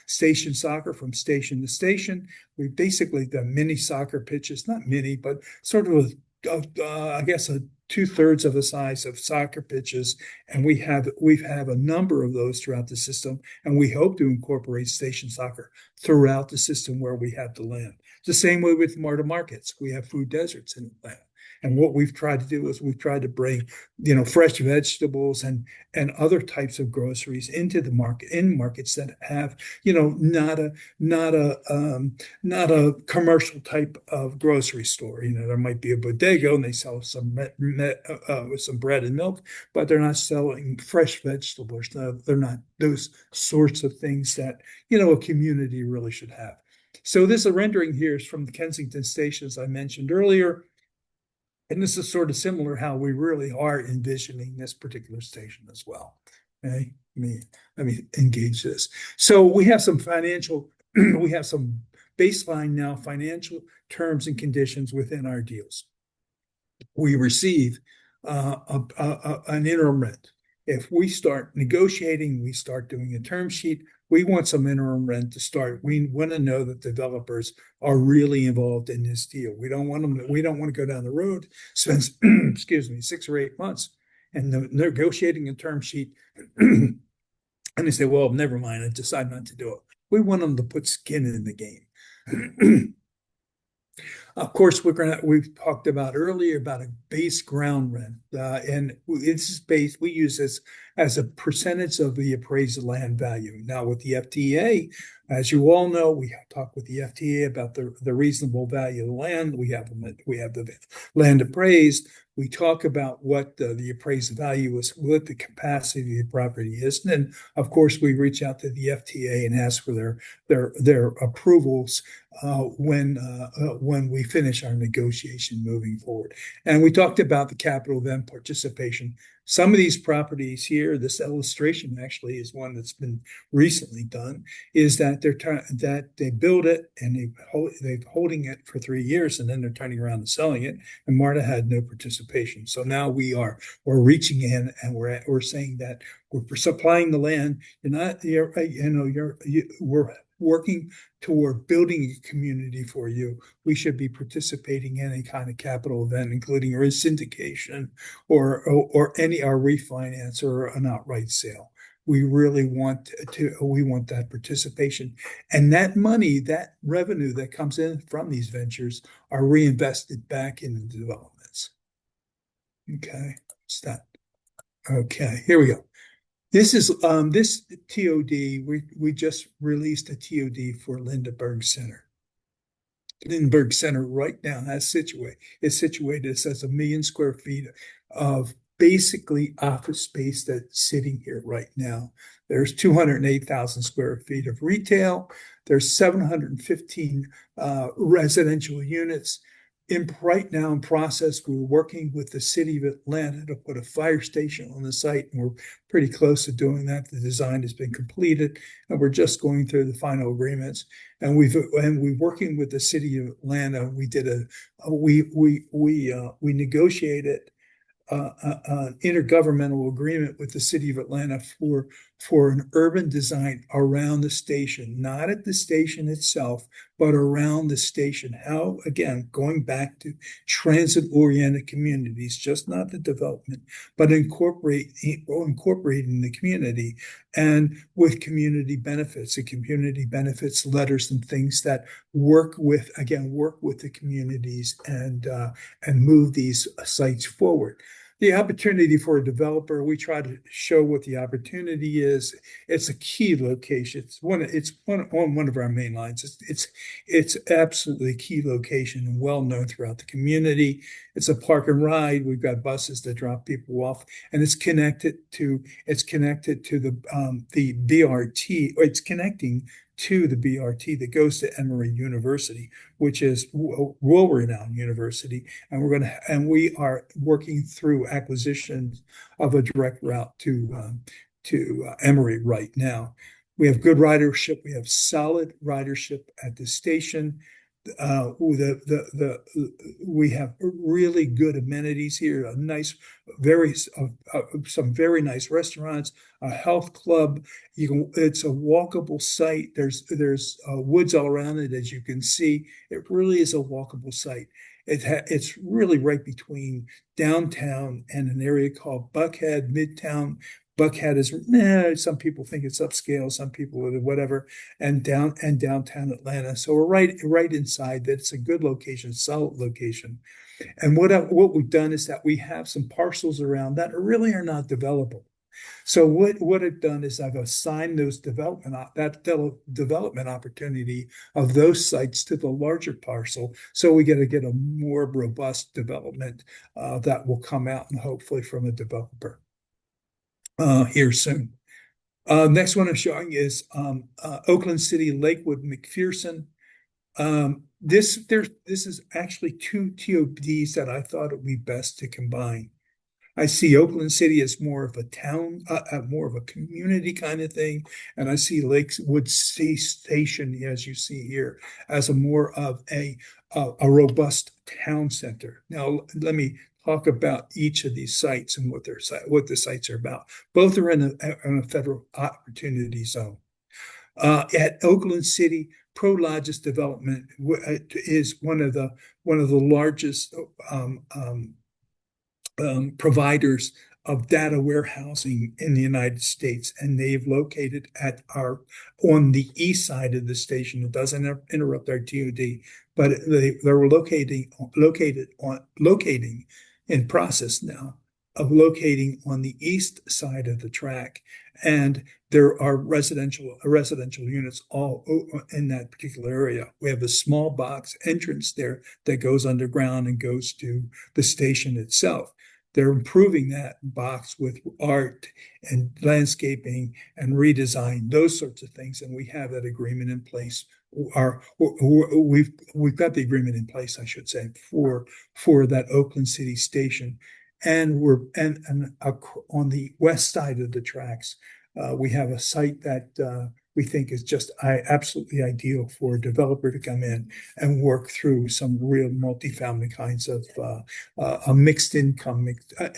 station soccer from station to station. We basically the mini soccer pitches, not mini, but sort of I guess a 2/3 of the size of soccer pitches, and we've a number of those throughout the system, and we hope to incorporate station soccer throughout the system where we have the land. It's the same way with MARTA markets. We have food deserts in Atlanta. And what we've tried to do is we've tried to bring, fresh vegetables and other types of groceries into the market, in markets that have, not a commercial type of grocery store. There might be a bodega and they sell some bread and milk, but they're not selling fresh vegetables. They're not those sorts of things that, a community really should have. So this rendering here is from the Kensington Station, as I mentioned earlier. And this is sort of similar how we really are envisioning this particular station as well. Okay, let me engage this. So we have some we have some baseline now financial terms and conditions within our deals. We receive an interim rent. If we start negotiating, we start doing a term sheet, we want some interim rent to start. We want to know that developers are really involved in this deal. We don't want to go down the road, spend 6 or 8 months and negotiating a term sheet. And they say, well, never mind, I decide not to do it. We want them to put skin in the game. Of course, we've talked about earlier about a base ground rent, and this is based, we use this as a percentage of the appraised land value. Now with the FTA, as you all know, we talk with the FTA about the reasonable value of the land. We have the land appraised. We talk about what the appraised value is, what the capacity of the property is. And then, of course, we reach out to the FTA and ask for their approvals when we finish our negotiation moving forward. And we talked about the capital event participation. Some of these properties here, this illustration actually is one that's been recently done, is that they build it and they're holding it for 3 years, and then they're turning around and selling it. And MARTA had no participation. So now we're reaching in and we're saying that we're supplying the land. We're working toward building a community for you. We should be participating in any kind of capital event, including a syndication or any refinance or an outright sale. We really want that participation, and that money, that revenue that comes in from these ventures are reinvested back in the developments. Okay, what's that? Okay, here we go. This is this TOD. We just released a TOD for Lindenberg Center. Lindenberg Center right now is situated as 1 million square feet of basically office space that's sitting here right now. There's 208,000 square feet of retail. There's 715 residential units. Right now in process, we're working with the city of Atlanta to put a fire station on the site, and we're pretty close to doing that. The design has been completed, and we're just going through the final agreements. And we're working with the city of Atlanta. We negotiated an intergovernmental agreement with the city of Atlanta for an urban design around the station, not at the station itself, but around the station. How, again, going back to transit-oriented communities, just not the development, but incorporating the community, and with community benefits. The community benefits letters and things that work with the communities and move these sites forward. The opportunity for a developer, we try to show what the opportunity is. It's a key location. It's on one of our main lines. It's absolutely a key location and well known throughout the community. It's a park and ride. We've got buses that drop people off, and it's connected to the BRT. Or it's connecting to the BRT that goes to Emory University, which is world-renowned university, and we are working through acquisition of a direct route to Emory right now. We have good ridership. We have solid ridership at the station. We have really good amenities here. Some very nice restaurants, a health club. It's a walkable site. There's woods all around it, as you can see. It really is a walkable site. It's really right between downtown and an area called Buckhead, Midtown. Buckhead is, some people think it's upscale, some people whatever, and downtown Atlanta. So we're right inside that. It's a good location, solid location. And what we've done is that we have some parcels around that really are not developable. So what I've done is I've assigned that development opportunity of those sites to the larger parcel, so we get a more robust development that will come out, and hopefully from a developer here soon. Next one I'm showing is Oakland City, Lakewood, McPherson. This is actually 2 TODs that I thought it would be best to combine. I see Oakland City as more of a town, more of a community kind of thing, and I see Lakewood City Station, as you see here, as more of a robust town center. Now, let me talk about each of these sites and what the sites are about. Both are in a federal opportunity zone. At Oakland City, Prologis Development is one of the largest providers of data warehousing in the United States, and they've located on the east side of the station. It doesn't interrupt our TOD, but they're locating in process now of locating on the east side of the track, and there are residential units all in that particular area. We have a small box entrance there that goes underground and goes to the station itself. They're improving that box with art and landscaping and redesign, those sorts of things, and we have that agreement in place. We've got the agreement in place, I should say, for that Oakland City station, and on the west side of the tracks, we have a site that we think is just absolutely ideal for a developer to come in and work through some real multifamily kinds of a mixed income,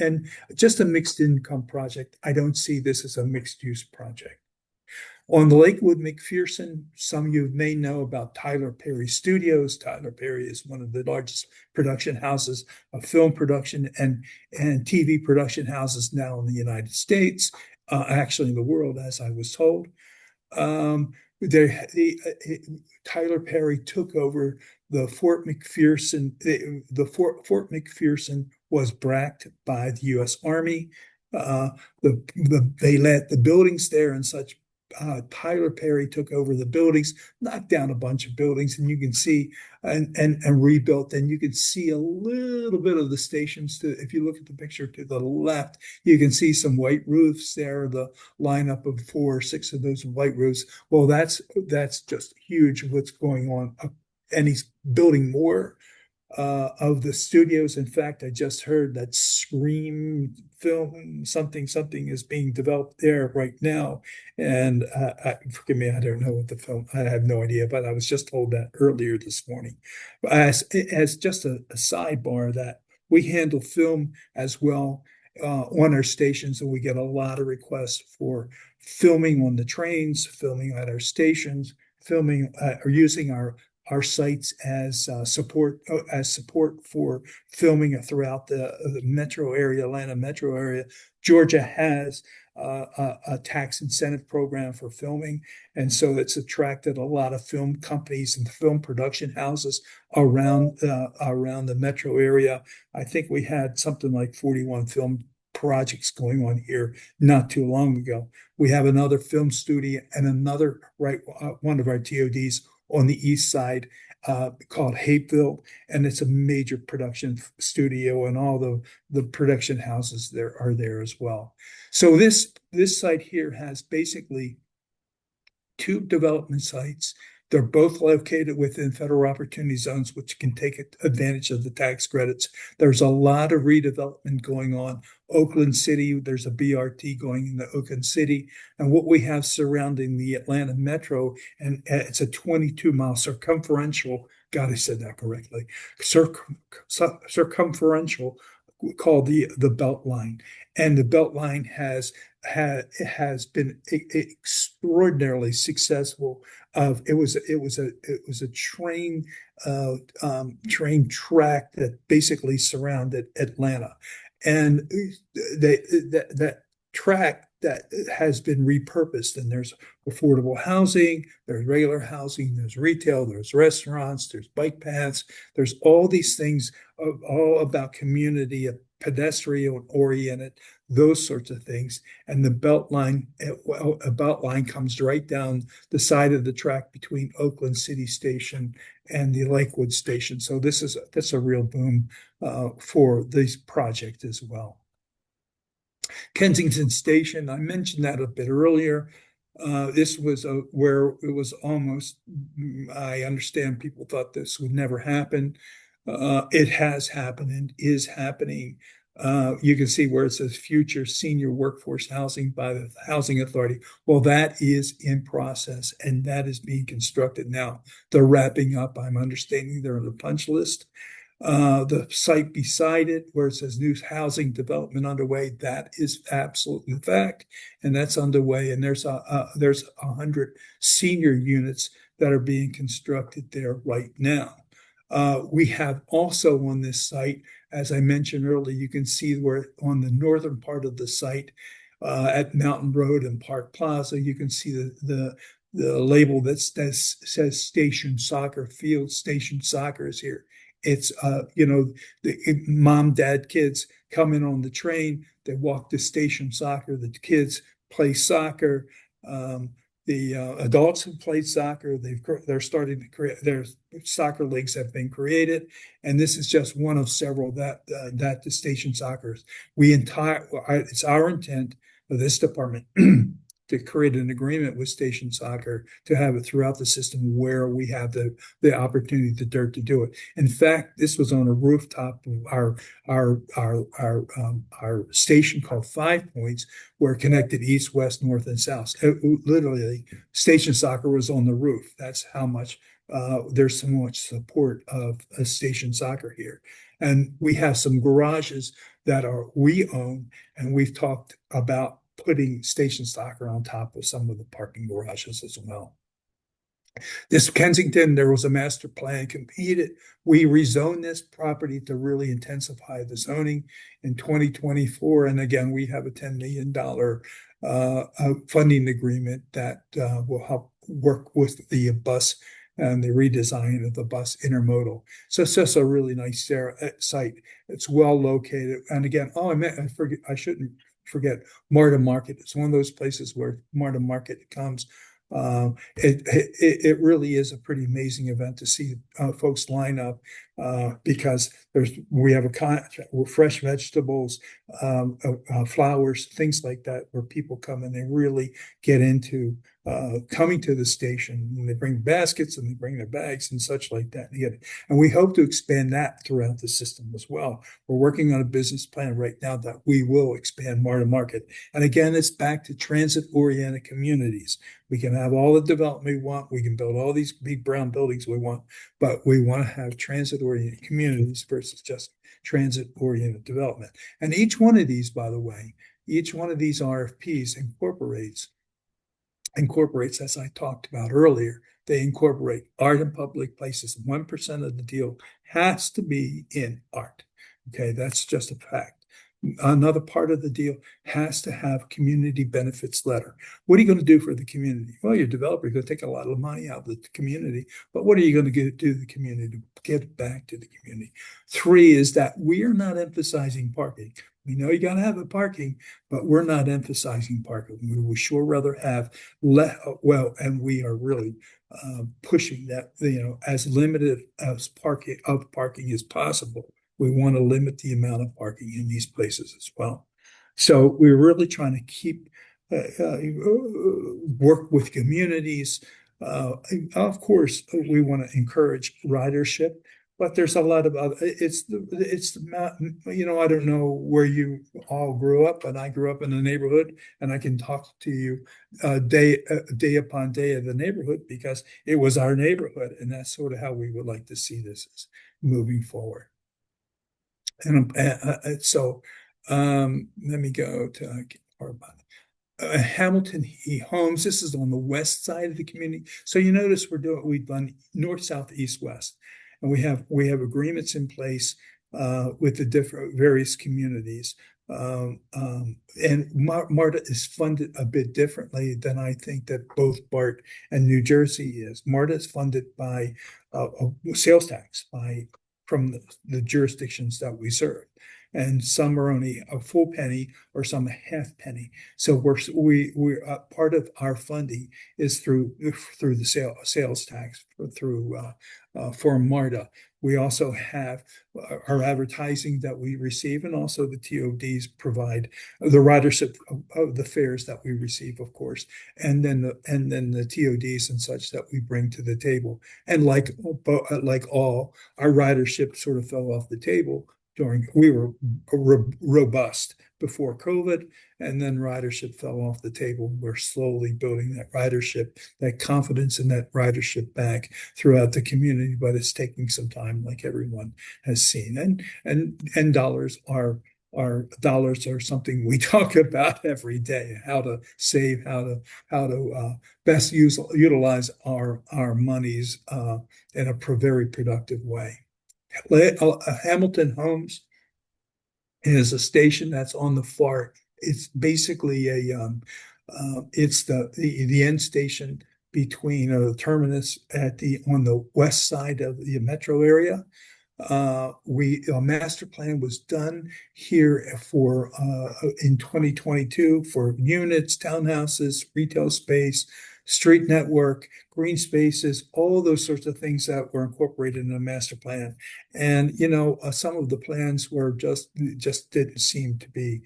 and just a mixed income project. I don't see this as a mixed use project. On the Lakewood McPherson, some of you may know about Tyler Perry Studios. Tyler Perry is one of the largest production houses of film production and TV production houses now in the United States, actually in the world, as I was told. Tyler Perry took over the Fort McPherson. Fort McPherson was bracked by the U.S. Army. They let the buildings there and such. Tyler Perry took over the buildings, knocked down a bunch of buildings, and you can see and rebuilt. And you can see a little bit of the stations. If you look at the picture to the left, you can see some white roofs there. The lineup of 4 or 6 of those white roofs. Well, that's just huge. What's going on, and he's building more of the studios. In fact, I just heard that Scream film something is being developed there right now, and forgive me, I don't know what the film. I have no idea, but I was just told that earlier this morning. As just a sidebar, that we handle film as well on our stations, and we get a lot of requests for filming on the trains, filming at our stations, filming or using our sites as support for filming throughout the metro area, Atlanta metro area. Georgia has a tax incentive program for filming, and so it's attracted a lot of film companies and film production houses around the metro area. I think we had something like 41 film projects going on here not too long ago. We have another film studio and another one of our TODs on the east side called Hapeville, and it's a major production studio, and all the production houses there are there as well. So this site here has basically 2 development sites. They're both located within federal opportunity zones, which can take advantage of the tax credits. There's a lot of redevelopment going on. Oakland City, there's a BRT going into Oakland City. And what we have surrounding the Atlanta Metro, and it's a 22-mile circumferential, God, I said that correctly, circumferential, called the Beltline. And the Beltline has been extraordinarily successful. It was a train track that basically surrounded Atlanta, and that track that has been repurposed, and there's affordable housing, there's regular housing, there's retail, there's restaurants, there's bike paths, there's all these things, all about community, pedestrian oriented, those sorts of things. And the Beltline comes right down the side of the track between Oakland City Station and the Lakewood Station. So that's a real boom for this project as well. Kensington Station, I mentioned that a bit earlier. This was where it was almost, I understand people thought this would never happen. It has happened and is happening. You can see where it says future senior workforce housing by the Housing Authority. Well, that is in process, and that is being constructed now. They're wrapping up. I'm understanding they're on the punch list. The site beside it, where it says new housing development underway, that is absolutely in fact, and that's underway. And there's 100 senior units that are being constructed there right now. We have also on this site, as I mentioned earlier, you can see where on the northern part of the site, at Mountain Road and Park Plaza, you can see the label that says Station Soccer Field. Station Soccer is here. It's the mom, dad, kids come in on the train. They walk to Station Soccer. The kids play soccer. The adults have played soccer. They're starting to create. Their soccer leagues have been created, and this is just one of several that the Station Soccer. It's our intent of this department to create an agreement with Station Soccer to have it throughout the system where we have the opportunity, the dirt to do it. In fact, this was on a rooftop of our station called 5 Points, where it connected east, west, north, and south. Literally, Station Soccer was on the roof. That's how much there's so much support of a Station Soccer here. And we have some garages that we own, and we've talked about putting Station Soccer on top of some of the parking garages as well. This Kensington, there was a master plan completed. We rezoned this property to really intensify the zoning in 2024. And again, we have a $10 million funding agreement that will help work with the bus and the redesign of the bus intermodal. So it's just a really nice site. It's well located. And again, I shouldn't forget MARTA Market. It's one of those places where MARTA Market comes. It really is a pretty amazing event to see folks line up because we have fresh vegetables, flowers, things like that, where people come and they really get into coming to the station, and they bring baskets and they bring their bags and such like that. And we hope to expand that throughout the system as well. We're working on a business plan right now that we will expand MARTA Market. And again, it's back to transit-oriented communities. We can have all the development we want. We can build all these big brown buildings we want, but we want to have transit-oriented communities versus just transit-oriented development. And each one of these, by the way, each one of these RFPs incorporates, as I talked about earlier, they incorporate art in public places. 1% of the deal has to be in art. Okay, that's just a fact. Another part of the deal has to have community benefits letter. What are you going to do for the community? Well, your developer is going to take a lot of money out of the community, but what are you going to do to the community to get it back to the community? 3 is that we are not emphasizing parking. We know you got to have a parking, but we're not emphasizing parking. We would sure rather have and we are really pushing that, as limited as parking as possible. We want to limit the amount of parking in these places as well. So we're really trying to keep work with communities. Of course, we want to encourage ridership. But there's a lot of other, I don't know where you all grew up, but I grew up in a neighborhood, and I can talk to you day upon day of the neighborhood because it was our neighborhood. And that's sort of how we would like to see this as moving forward. And so let me go to Hamilton Homes. This is on the west side of the community. So you notice we've done north, south, east, west. And we have agreements in place with the different various communities. And MARTA is funded a bit differently than I think that both BART and New Jersey is. MARTA is funded by sales tax from the jurisdictions that we serve. And some are only a full penny or some a half penny. So we're part of our funding is through the sales tax for MARTA. We also have our advertising that we receive, and also the TODs provide the ridership of the fares that we receive, of course, and then the TODs and such that we bring to the table. And like all, our ridership sort of fell off the table we were robust before COVID, and then ridership fell off the table. We're slowly building that ridership, that confidence in that ridership back throughout the community, but it's taking some time, like everyone has seen. And dollars are dollars are something we talk about every day, how to save, how to best utilize our monies in a very productive way. Hamilton Homes is a station that's on the far. It's basically it's the end station between the terminus on the west side of the metro area. A master plan was done here for in 2022 for units, townhouses, retail space, street network, green spaces, all those sorts of things that were incorporated in the master plan. And some of the plans were just didn't seem to be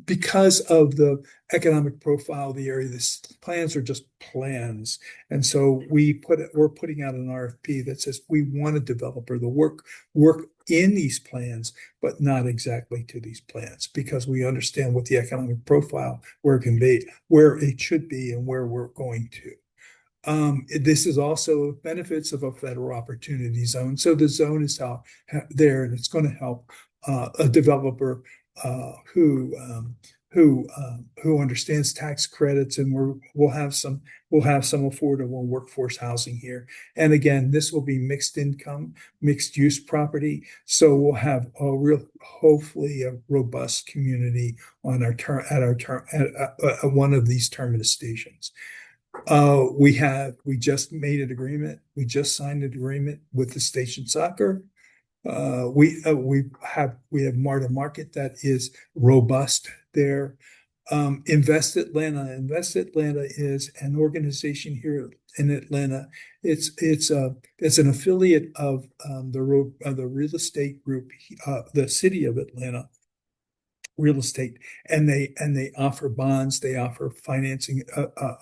because of the economic profile of the area. The plans are just plans, and so we're putting out an RFP that says we want a developer to work in these plans, but not exactly to these plans, because we understand what the economic profile, where it can be, where it should be, and where we're going to. This is also benefits of a federal opportunity zone. So the zone is there, and it's going to help a developer who understands tax credits, and we'll have some affordable workforce housing here. And again, this will be mixed income, mixed use property. So we'll have hopefully a robust community on at one of these terminus stations. We just made an agreement. We just signed an agreement with the station soccer. We have MARTA Market that is robust there. Invest Atlanta. Invest Atlanta is an organization here in Atlanta. It's an affiliate of the real estate group, the city of Atlanta real estate, and they offer bonds, they offer financing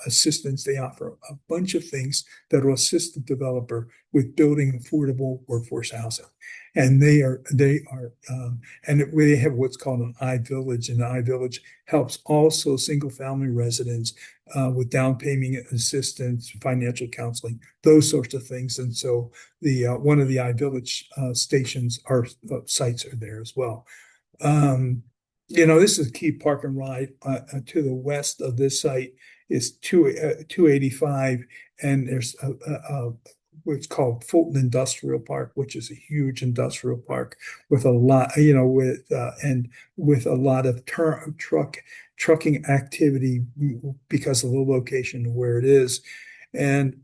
assistance, they offer a bunch of things that will assist the developer with building affordable workforce housing. And they have what's called an iVillage, and the iVillage helps also single family residents with down payment assistance, financial counseling, those sorts of things. And so one of the iVillage stations, our sites are there as well. This is a key park and ride to the west of this site is 285, and there's what's called Fulton Industrial Park, which is a huge industrial park with a lot, with a lot of trucking activity because of the location of where it is, and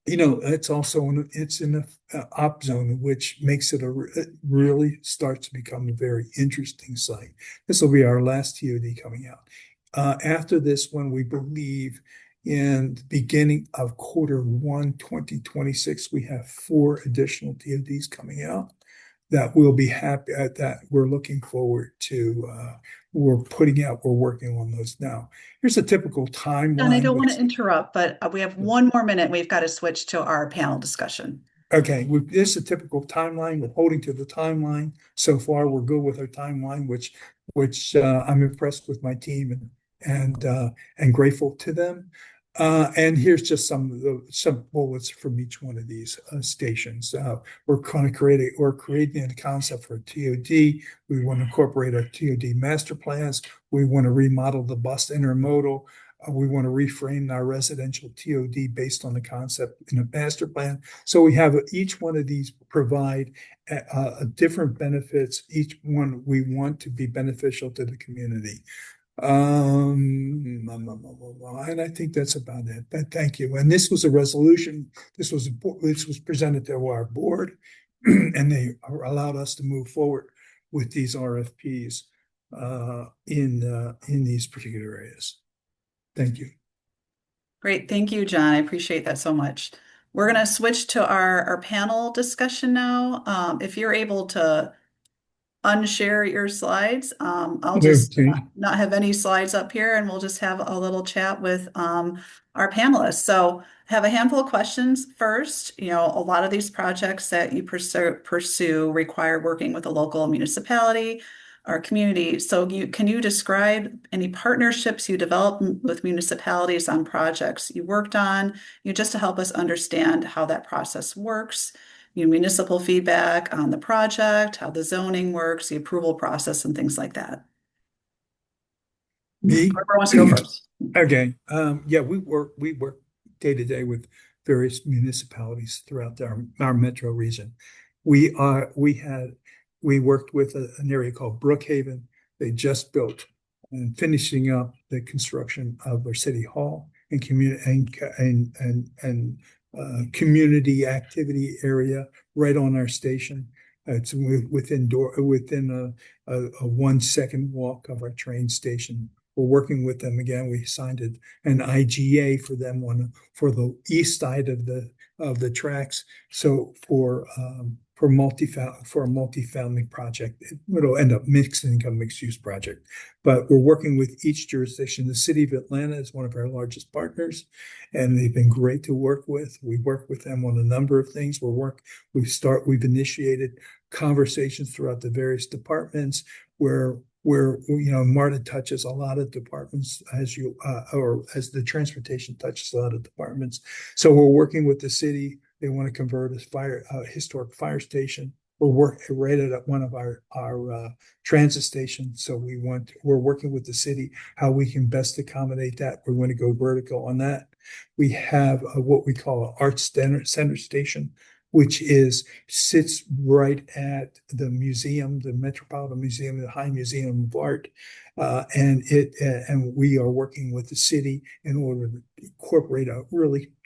it's also it's in the op zone, which makes it it really starts to become a very interesting site. This will be our last TOD coming out. After this one, we believe in the beginning of Q1 2026, we have 4 additional TODs coming out that we'll be happy at, that we're looking forward to. We're working on those now. Here's a typical timeline.
And I don't want to interrupt, but we have one more minute. We've got to switch to our panel discussion.
Okay, this is a typical timeline. We're holding to the timeline. So far, we're good with our timeline, which I'm impressed with my team and grateful to them. And here's just some bullets from each one of these stations. We're creating a concept for a TOD. We want to incorporate our TOD master plans. We want to remodel the bus intermodal. We want to reframe our residential TOD based on the concept in a master plan. So we have each one of these provide different benefits. Each one we want to be beneficial to the community. And I think that's about it. But thank you. And this was a resolution. This was presented to our board, and they allowed us to move forward with these RFPs in these particular areas. Thank you.
Great. Thank you, John. I appreciate that so much. We're going to switch to our panel discussion now. If you're able to unshare your slides, I'll just not have any slides up here, and we'll just have a little chat with our panelists. So have a handful of questions first. A lot of these projects that you pursue require working with a local municipality, our community. So can you describe any partnerships you developed with municipalities on projects you worked on, just to help us understand how that process works, municipal feedback on the project, how the zoning works, the approval process, and things like that.
Me?
Whoever wants to go first.
Okay. Yeah, we work day to day with various municipalities throughout our metro region. We worked with an area called Brookhaven. They just built and finishing up the construction of their city hall and community activity area right on our station. It's within a 1 second walk of our train station. We're working with them again. We signed an IGA for them for the east side of the tracks. So for a multifamily project, it'll end up mixed income, mixed use project. But we're working with each jurisdiction. The city of Atlanta is one of our largest partners, and they've been great to work with. We work with them on a number of things. We've initiated conversations throughout the various departments where MARTA touches a lot of departments as the transportation touches a lot of departments. So we're working with the city. They want to convert a historic fire station. We're right at one of our transit stations. So we're working with the city how we can best accommodate that. We're going to go vertical on that. We have what we call an arts center station, which sits right at the museum, the Metropolitan Museum, the High Museum of Art, and we are working with the city in order to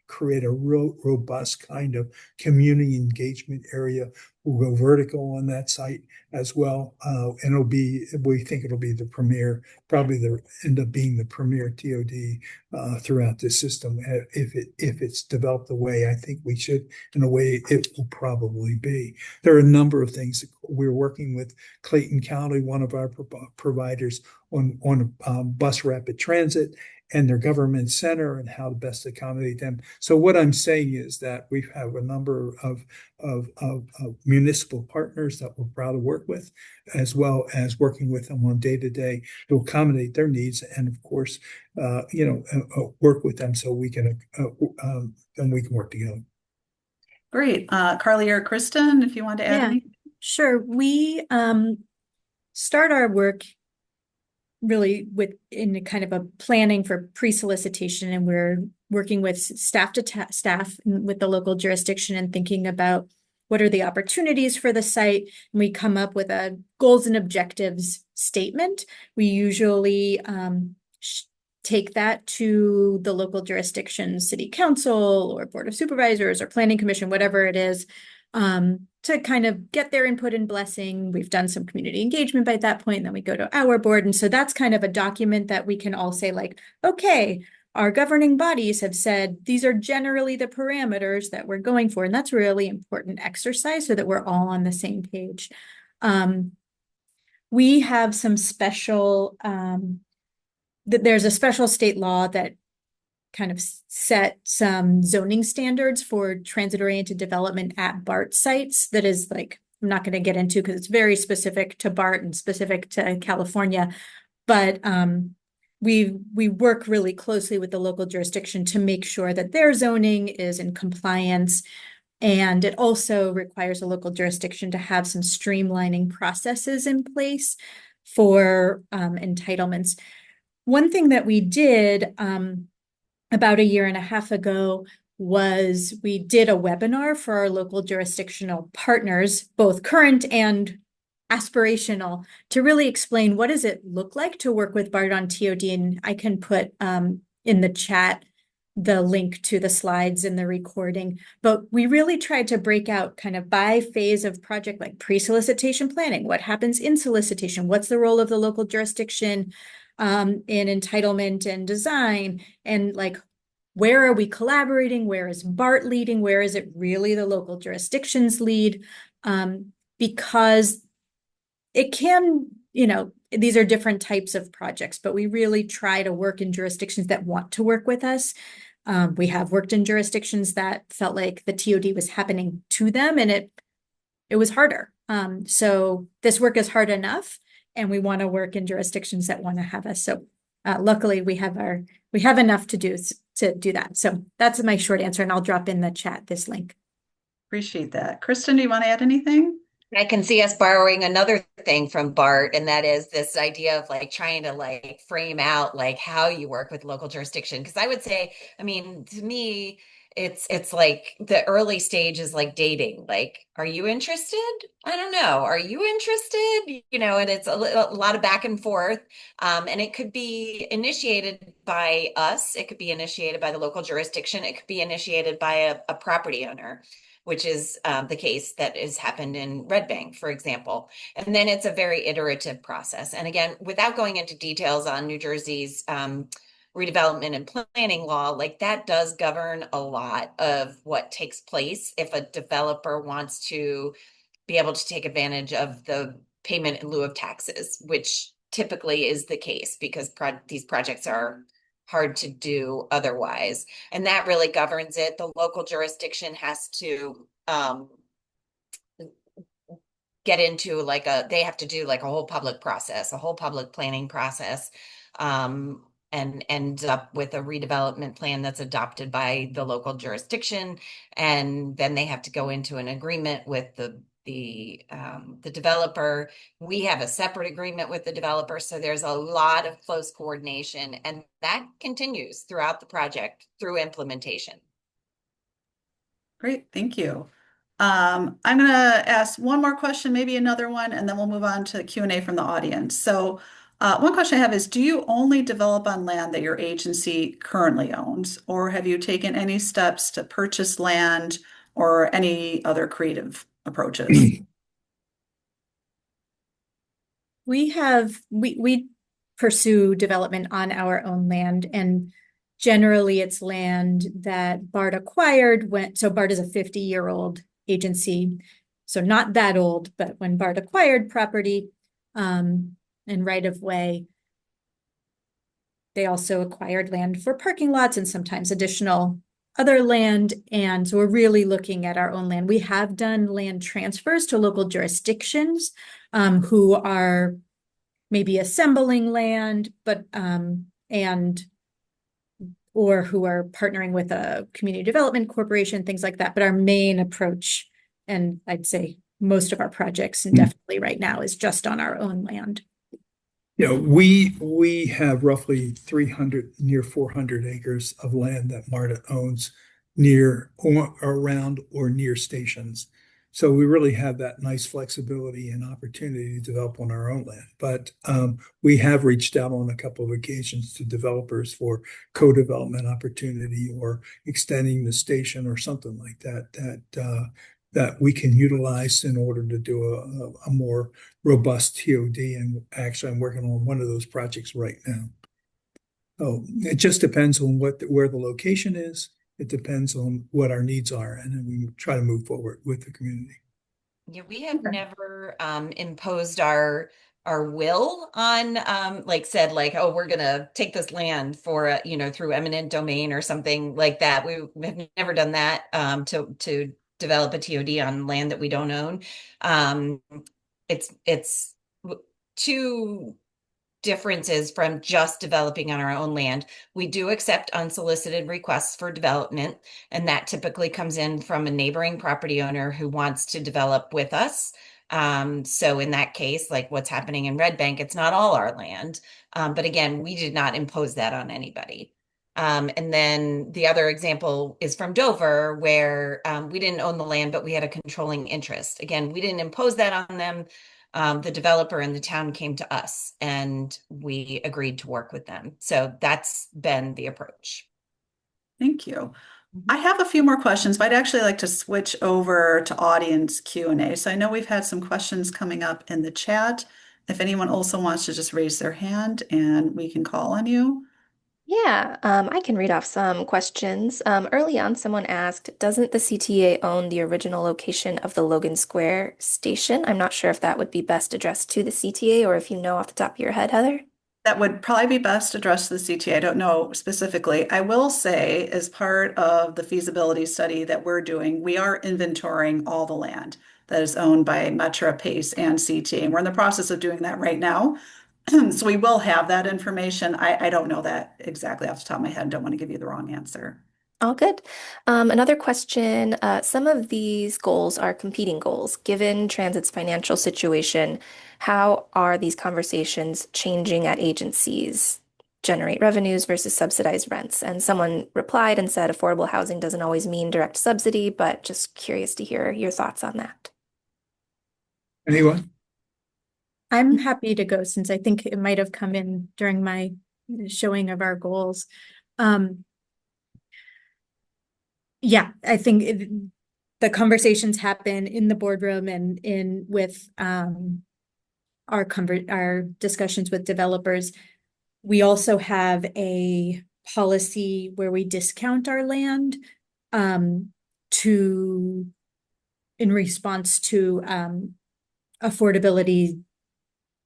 create a real robust kind of community engagement area. We'll go vertical on that site as well, and we think it'll be the premier, end up being the premier TOD throughout this system. If it's developed the way I think we should, in a way it will probably be. There are a number of things. We're working with Clayton County, one of our providers, on bus rapid transit and their government center and how to best accommodate them. So what I'm saying is that we have a number of municipal partners that we're proud to work with, as well as working with them on day to day to accommodate their needs, and of course, work with them so we can work together.
Great. Carli or Kristen, if you want to add anything.
Sure. We start our work really in a kind of a planning for pre-solicitation, and we're working with staff with the local jurisdiction and thinking about what are the opportunities for the site. And we come up with a goals and objectives statement. We usually take that to the local jurisdiction, city council or board of supervisors or planning commission, whatever it is, to kind of get their input and blessing. We've done some community engagement by that point, and then we go to our board. And so that's kind of a document that we can all say, like, okay, our governing bodies have said these are generally the parameters that we're going for. And that's a really important exercise so that we're all on the same page. We have some special, there's a special state law that kind of set some zoning standards for transit-oriented development at BART sites that is like, I'm not going to get into because it's very specific to BART and specific to California, but we work really closely with the local jurisdiction to make sure that their zoning is in compliance. And it also requires a local jurisdiction to have some streamlining processes in place for entitlements. One thing that we did about 1.5 years ago was we did a webinar for our local jurisdictional partners, both current and aspirational, to really explain what does it look like to work with BART on TOD. And I can put in the chat the link to the slides in the recording. But we really tried to break out kind of by phase of project, like pre-solicitation planning. What happens in solicitation? What's the role of the local jurisdiction in entitlement and design? And like, where are we collaborating? Where is BART leading? Where is it really the local jurisdictions lead? Because it can, these are different types of projects, but we really try to work in jurisdictions that want to work with us. We have worked in jurisdictions that felt like the TOD was happening to them, and it was harder. So this work is hard enough. and we want to work in jurisdictions that want to have us. So luckily we have enough to do that. So that's my short answer, and I'll drop in the chat this link.
Appreciate that. Kristen, do you want to add anything?
I can see us borrowing another thing from BART, and that is this idea of like trying to like frame out like how you work with local jurisdiction. Because I would say, I mean, to me, it's like the early stage is like dating. Like, are you interested? I don't know. Are you interested? You know, and it's a lot of back and forth. And it could be initiated by us. It could be initiated by the local jurisdiction. It could be initiated by a property owner, which is the case that has happened in Red Bank, for example. And then it's a very iterative process. And again, without going into details on New Jersey's redevelopment and planning law, like that does govern a lot of what takes place if a developer wants to be able to take advantage of the payment in lieu of taxes, which typically is the case because these projects are hard to do otherwise. And that really governs it. The local jurisdiction has to get into like they have to do like a whole public process, a whole public planning process, and end up with a redevelopment plan that's adopted by the local jurisdiction. And then they have to go into an agreement with the developer. We have a separate agreement with the developer. So there's a lot of close coordination, and that continues throughout the project through implementation.
Great, thank you. I'm going to ask one more question, maybe another one, and then we'll move on to Q&A from the audience. So one question I have is, do you only develop on land that your agency currently owns, or have you taken any steps to purchase land or any other creative approaches?
We pursue development on our own land, and generally it's land that BART acquired so BART is a 50-year-old agency, so not that old, but when BART acquired property and right of way, they also acquired land for parking lots and sometimes additional other land. And so we're really looking at our own land. We have done land transfers to local jurisdictions who are maybe assembling land, but or who are partnering with a community development corporation, things like that. But our main approach, and I'd say most of our projects, and definitely right now, is just on our own land.
You know, we have roughly 300, near 400 acres of land that MARTA owns near or around or near stations. So we really have that nice flexibility and opportunity to develop on our own land. But we have reached out on a couple of occasions to developers for co-development opportunity or extending the station or something like that we can utilize in order to do a more robust TOD. And actually, I'm working on one of those projects right now. So it just depends on where the location is. It depends on what our needs are, and then we try to move forward with the community.
Yeah, we have never imposed our will on like said like, oh, we're gonna take this land for through eminent domain or something like that. We have never done that to develop a TOD on land that we don't own. It's two differences from just developing on our own land. We do accept unsolicited requests for development, and that typically comes in from a neighboring property owner who wants to develop with us. So in that case, like what's happening in Red Bank, it's not all our land. But again, we did not impose that on anybody. And then the other example is from Dover, where we didn't own the land, but we had a controlling interest. Again, we didn't impose that on them. The developer and the town came to us, and we agreed to work with them. So that's been the approach.
Thank you. I have a few more questions, but I'd actually like to switch over to audience Q&A. So I know we've had some questions coming up in the chat. If anyone also wants to just raise their hand and we can call on you.
Yeah, I can read off some questions. Early on, someone asked, doesn't the CTA own the original location of the Logan Square station? I'm not sure if that would be best addressed to the CTA or if you know off the top of your head, Heather.
That would probably be best addressed to the CTA. I don't know specifically. I will say, as part of the feasibility study that we're doing, we are inventorying all the land. that is owned by Metra, Pace, and CTA. And we're in the process of doing that right now. So we will have that information. I don't know that exactly off the top of my head. Don't want to give you the wrong answer.
All good. Another question. Some of these goals are competing goals. Given Transit's financial situation, how are these conversations changing at agencies? Generate revenues versus subsidized rents. And someone replied and said affordable housing doesn't always mean direct subsidy, but just curious to hear your thoughts on that.
Anyone?
I'm happy to go since I think it might have come in during my showing of our goals. Yeah, I think the conversations happen in the boardroom and in with our discussions with developers. We also have a policy where we discount our land to in response to affordability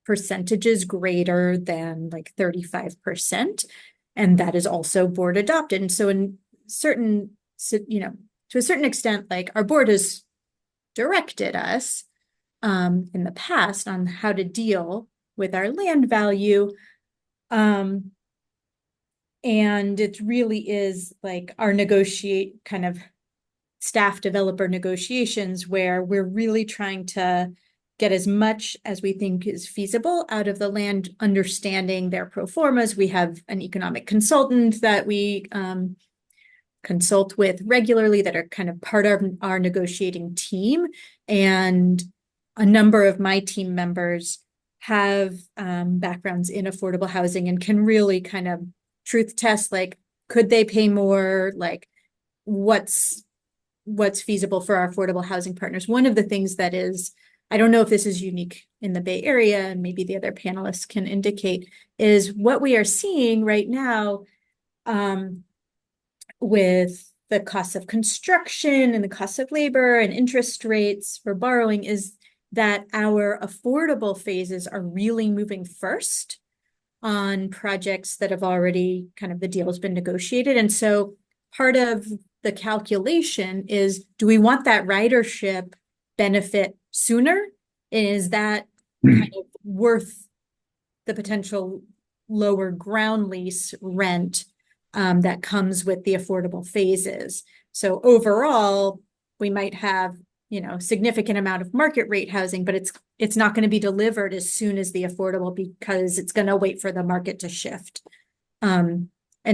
percentages greater than like 35%, and that is also board adopted. And so in certain, to a certain extent, like our board has directed us in the past on how to deal with our land value. And it really is like our kind of staff developer negotiations where we're really trying to get as much as we think is feasible out of the land, understanding their pro formas. We have an economic consultant that we consult with regularly that are kind of part of our negotiating team. And a number of my team members have backgrounds in affordable housing and can really kind of truth test, like, could they pay more? Like, what's feasible for our affordable housing partners? One of the things that is, I don't know if this is unique in the Bay Area, and maybe the other panelists can indicate, is what we are seeing right now with the cost of construction and the cost of labor and interest rates for borrowing is that our affordable phases are really moving first on projects that have already kind of the deal has been negotiated. And so part of the calculation is, do we want that ridership benefit sooner? Is that kind of worth the potential lower ground lease rent that comes with the affordable phases? So overall, we might have, significant amount of market rate housing, but it's not going to be delivered as soon as the affordable because it's going to wait for the market to shift. And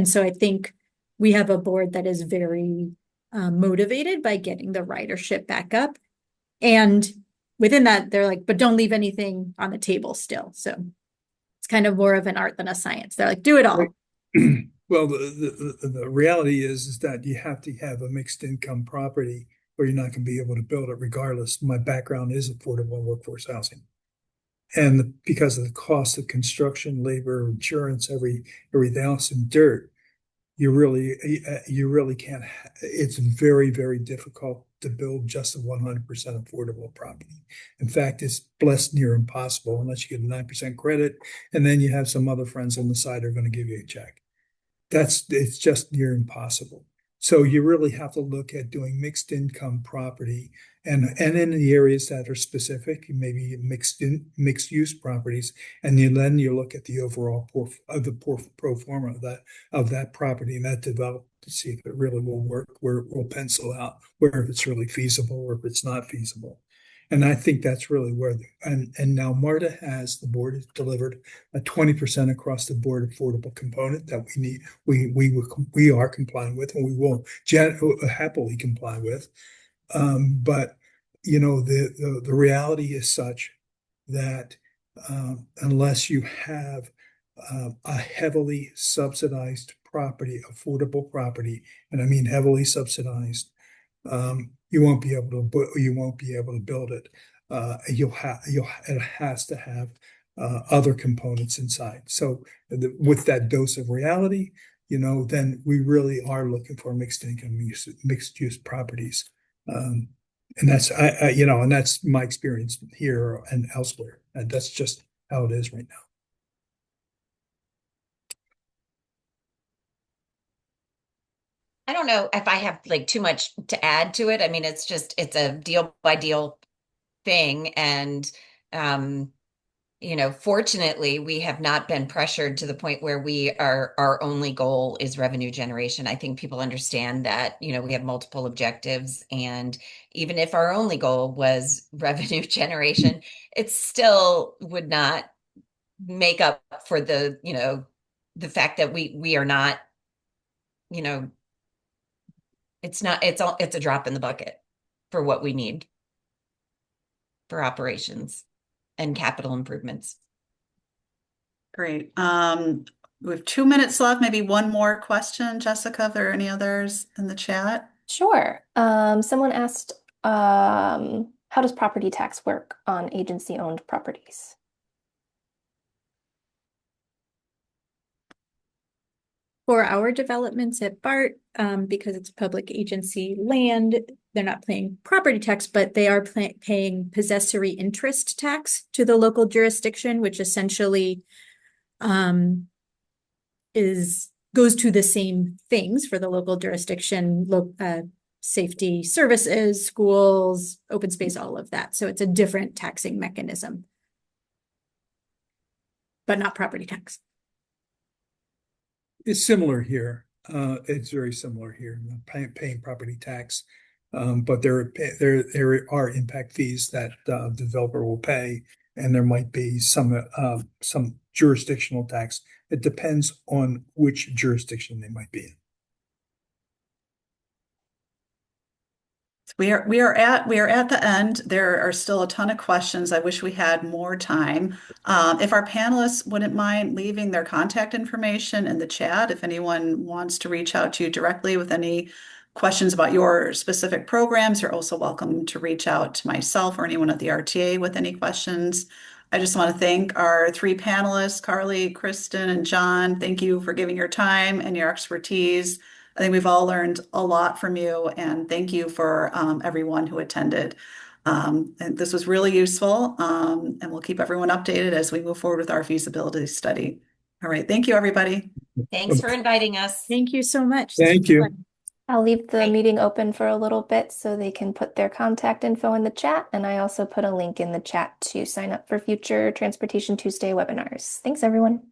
so I think we have a board that is very motivated by getting the ridership back up. And within that, they're like, but don't leave anything on the table still. So it's kind of more of an art than a science. They're like, do it all.
Right. Well, the reality is that you have to have a mixed income property or you're not going to be able to build it regardless. My background is affordable workforce housing. And because of the cost of construction, labor, insurance, everything else, and dirt, you really can't. It's very, very difficult to build just a 100% affordable property. In fact, it's blessed near impossible unless you get a 9% credit, and then you have some other friends on the side who are going to give you a check. It's just near impossible. So you really have to look at doing mixed income property and in the areas that are specific, maybe mixed use properties, and then you look at the overall pro forma of that property and that develop to see if it really will work, where it will pencil out, where if it's really feasible or if it's not feasible. And I think that's really where and now MARTA the board has delivered a 20% across the board affordable component that we are complying with, and we will happily comply with. But the reality is such that unless you have a heavily subsidized property, affordable property, and I mean heavily subsidized, you won't be able to build it. It has to have other components inside. So with that dose of reality, then we really are looking for mixed use properties. And that's and that's my experience here and elsewhere. And that's just how it is right now.
I don't know if I have like too much to add to it. I mean, it's a deal by deal thing. And, fortunately, we have not been pressured to the point where our only goal is revenue generation. I think people understand that, we have multiple objectives. And even if our only goal was revenue generation, it still would not make up for the fact that we are not, it's a drop in the bucket for what we need for operations and capital improvements.
Great. We have 2 minutes left, maybe one more question. Jessica, if there are any others in the chat?
Sure. Someone asked, how does property tax work on agency-owned properties?
For our developments at BART, because it's public agency land, they're not paying property tax, but they are paying possessory interest tax to the local jurisdiction, which essentially goes to the same things for the local jurisdiction, safety services, schools, open space, all of that. So it's a different taxing mechanism, but not property tax.
It's similar here. It's very similar here, paying property tax. But there are impact fees that the developer will pay, and there might be some jurisdictional tax. It depends on which jurisdiction they might be in.
We are at the end. There are still a ton of questions. I wish we had more time. If our panelists wouldn't mind leaving their contact information in the chat, if anyone wants to reach out to you directly with any questions about your specific programs, you're also welcome to reach out to myself or anyone at the RTA with any questions. I just want to thank our three panelists, Carli, Kristen, and John. Thank you for giving your time and your expertise. I think we've all learned a lot from you, and thank you for everyone who attended. And this was really useful, and we'll keep everyone updated as we move forward with our feasibility study. All right, thank you, everybody.
Thanks for inviting us.
Thank you so much.
Thank you.
I'll leave the
Great.
meeting open for a little bit so they can put their contact info in the chat. And I also put a link in the chat to sign up for future Transportation Tuesday webinars. Thanks, everyone.